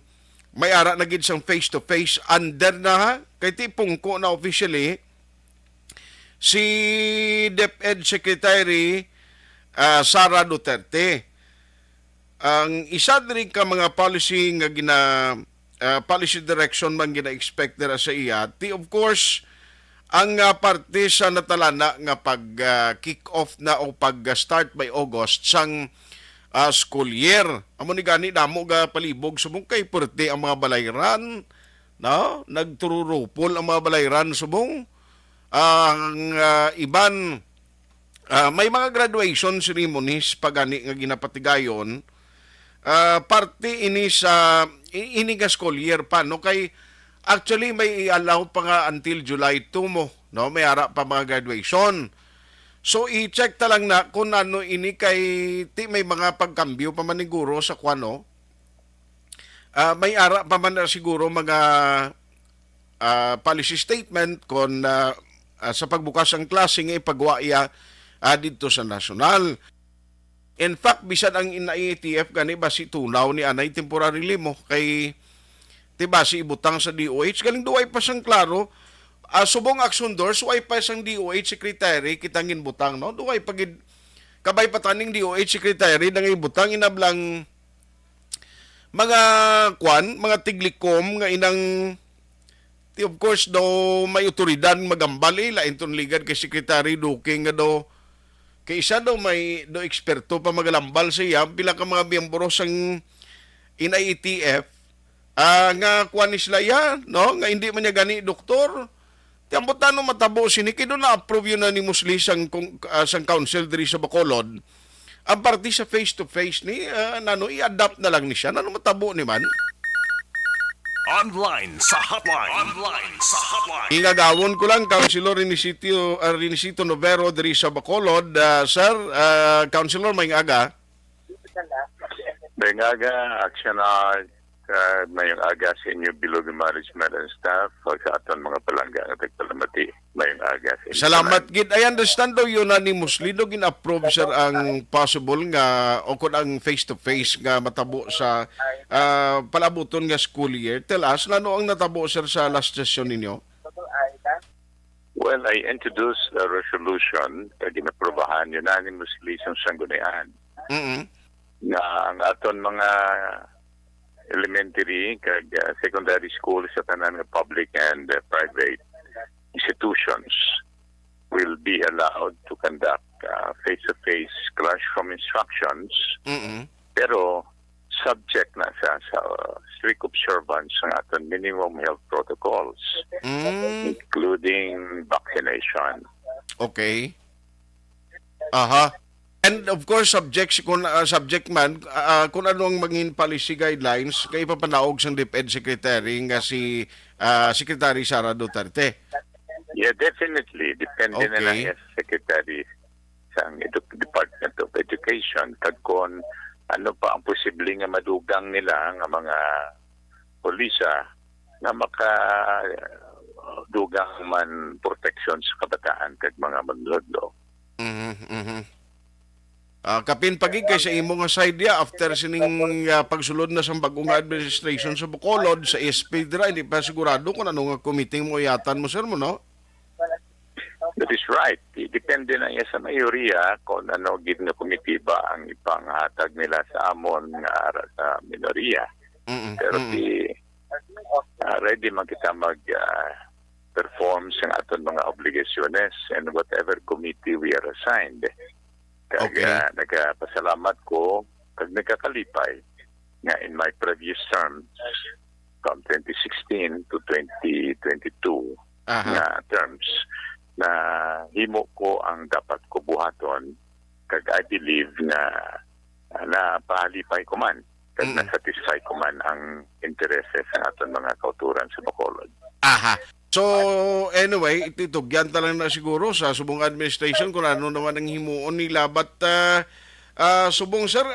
may ara na gid sang face-to-face under na ha kay ti pungko na officially si DepEd Secretary Sara Duterte. Ang isa din ka mga policy nga policy direction man gina-expect dira sa iya. Of course, ang parte sa natalana nga pag kick off na o pag start by August sang school year. Amo ni gani namo ga palibog subong kay purti ang mga balayran, no? Nagtururupol ang mga balayran subong ang iban may mga graduation ceremonies pagani nga ginapatigayon parte ini sa ini nga school year pa no kay actually may i-allow pa nga until July 2 mo no may ara pa mga graduation so i-check ta lang na kung ano ini kay ti may mga pagkambyo pa man siguro sa kwano may ara pa man siguro mga policy statement kung sa pagbukas ang klase nga ipagwaya dito sa nasyonal. In fact, bisan ang ina-ATF gani basi tunaw ni anay temporary limo kay tiba si ibutang sa DOH galing duway pa sang klaro subong action doors way pa sang DOH secretary kitangin butang no duway pagid kabay pataning DOH secretary nang ibutang inablang mga mga tiglikom nga inang of course, do may otoridad magambal lain ton ligad kay Secretary Duque nga do kay isa daw may do eksperto pa magalambal siya pila ka mga miyembro sang IATF nga kuan isla ya no nga hindi man niya gani doktor tiambutan no matabo sini kay do na approve yun na ni Musli sang council diri sa Bacolod ang party sa face to face ni nano i-adapt na lang ni siya nano matabo ni man. Online sa hotline. Ingagawon ko lang, Councilor Renisito Novero diri sa Bacolod. Sir, Councilor, may aga. May aga, action may aga sa inyo bilog management and staff o sa aton mga palangga at tagpalamati may aga sa inyo. Salamat gid. I understand daw unanimously do gin-approve sir ang possible nga o kun ang face-to-face nga matabo sa palabuton nga school year. Tell us, ano ang natabo sir sa last session ninyo? Well, I introduced a resolution na ginaprobahan unanimously sa sanggunian. Na ang aton mga elementary kag secondary schools sa tanan nga public and private institutions will be allowed to conduct face-to-face classroom instructions pero subject na sa strict observance ng aton minimum health protocols including vaccination. Okay. Aha. And of course, subject man, kung ano ang maging policy guidelines, kay papanaog sa DepEd Secretary nga si Secretary Sara Duterte. Yeah, definitely. Depende na lang sa Secretary sa Department of Education kag kung ano pa ang posibleng nga madugang nila nga mga polisa na makadugang man protection sa kabataan kag mga manlodlo. Kapin pagig kay sa imo nga side ya after sining pagsulod na sa bagong administration sa Bacolod sa SP dira hindi pa sigurado kung ano nga committee mo yatan mo sir mo no? That is right. Depende na iya sa mayoriya kung ano gid nga committee ba ang ipanghatag nila sa amon nga sa minoriya. Pero ready man kita mag perform sa aton mga obligasyones and whatever committee we are assigned. Kaya nagpasalamat ko pag nagkakalipay nga in my previous terms from 2016 to 2022 na terms na himo ko ang dapat ko buhaton kag I believe na pahalipay ko man kag na-satisfy ko man ang intereses ng aton mga kauturan sa Bacolod. So, anyway, itutugyan talaga na siguro sa subong administration kung ano naman ang himuon nila. But Subong sir,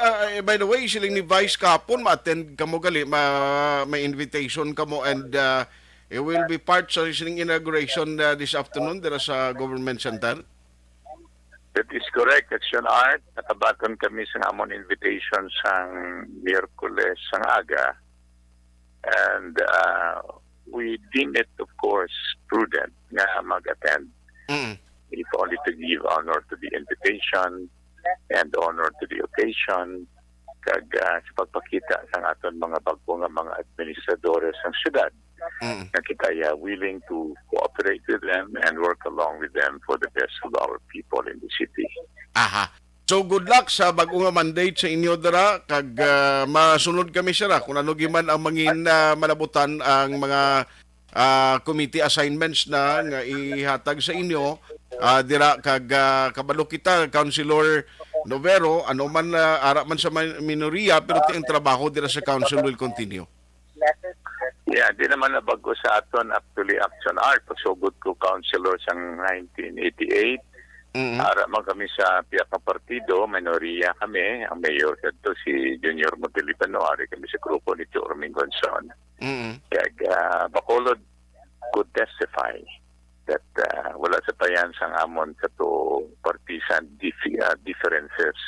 by the way, siling ni Vice kapon ma-attend kamo gali, may invitation kamo and it will be part sa siling inauguration this afternoon dira sa Government Center. That is correct, Action Art. Nakabaton kami sa amon invitation sang Miyerkules sang aga. And we deem it, of course, prudent nga mag-attend. If only to give honor to the invitation and honor to the occasion kag sa pagpakita sa aton mga bagpo nga mga administradores ng syudad na kita willing to cooperate with them and work along with them for the best of our people in the city. Aha. So good luck sa bag-o nga mandate sa inyo dara kag masunod kami sira kung ano giman ang mangin malabutan ang mga committee assignments na nga ihatag sa inyo. Dira kag kabalo kita Councilor Novero, ano man ara man sa minoriya pero ang trabaho dira sa council will continue. Yeah, di naman na bago sa aton actually Action Art. Pagsugod ko councilor sang 1988. Ara man kami sa piyak na partido, minoriya kami. Ang mayor kadto si Junior Motilipano, ari kami sa grupo ni Jormin Gonzon. Kaya Bacolod could testify that wala sa tayan sang amon kato partisan differences.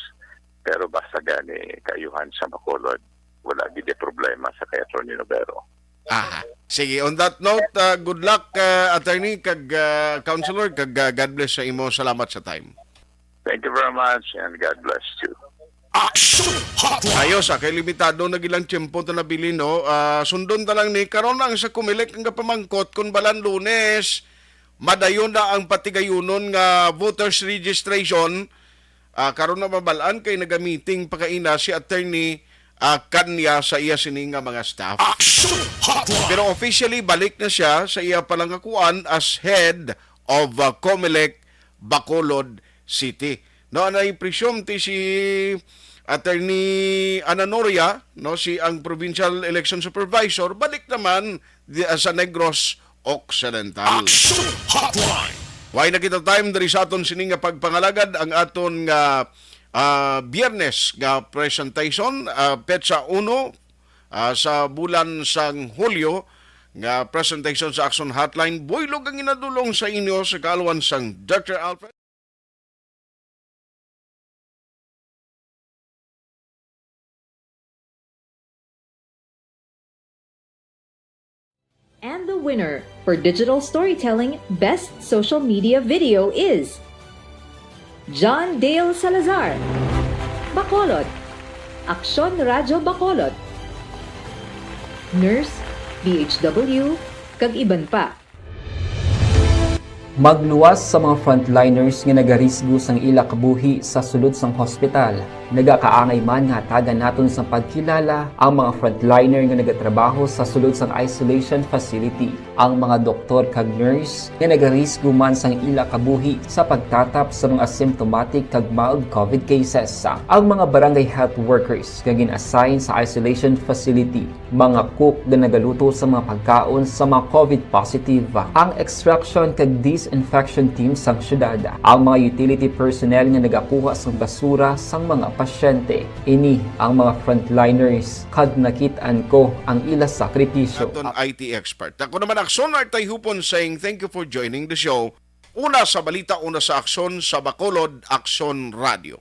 Pero basta gani kayuhan sa Bacolod, wala gid problema sa kay Atty. Novero. Aha. Sige, on that note, good luck attorney kag councilor kag God bless sa imo. Salamat sa time. Thank you very much and God bless you. Ayos, kay limitado na gilang tiyempo ta nabili no. Sundon ta lang ni karon ang sa kumilik nga pamangkot kun balan Lunes. Madayon na ang patigayunon nga voters registration. Karon na mabalaan kay nagamiting pagkaina si attorney kanya sa iya sining nga mga staff. Pero officially balik na siya sa iya palangakuan as head of Comelec Bacolod City. No, na-presume ti si Attorney Ananoria, no, si ang Provincial Election Supervisor, balik naman sa Negros Occidental. Why na kita time dari sa aton sining nga pagpangalagad ang aton nga Biyernes nga presentation petsa 1 sa bulan sang Hulyo nga presentation sa Action Hotline. Buylog ang inadulong sa inyo sa kaalawan sang Dr. Alfred. And the winner for Digital Storytelling Best Social Media Video is John Dale Salazar, Bacolod, Aksyon Radyo Bacolod, Nurse, BHW, kag iban pa. Magluwas sa mga frontliners nga nagarisgo sang ila kabuhi sa sulod sang hospital. Nagakaangay man nga tagan naton sa pagkilala ang mga frontliner nga nagatrabaho sa sulod sang isolation facility. Ang mga doktor kag nurse nga nagarisgo man sang ila kabuhi sa pagtatap sa mga asymptomatic kag mild COVID cases. Ang mga barangay health workers nga gin-assign sa isolation facility, mga cook nga nagaluto sa mga pagkaon sa mga COVID positive, ang extraction kag disinfection team sang syudad, ang mga utility personnel nga nagakuha sang basura sang mga pasyente. Ini ang mga frontliners kag nakit-an ko ang ila sakripisyo. Aton IT expert. Ako naman Aksyon Artay Hupon saying thank you for joining the show. Una sa balita, una sa aksyon sa Bacolod, Aksyon Radio.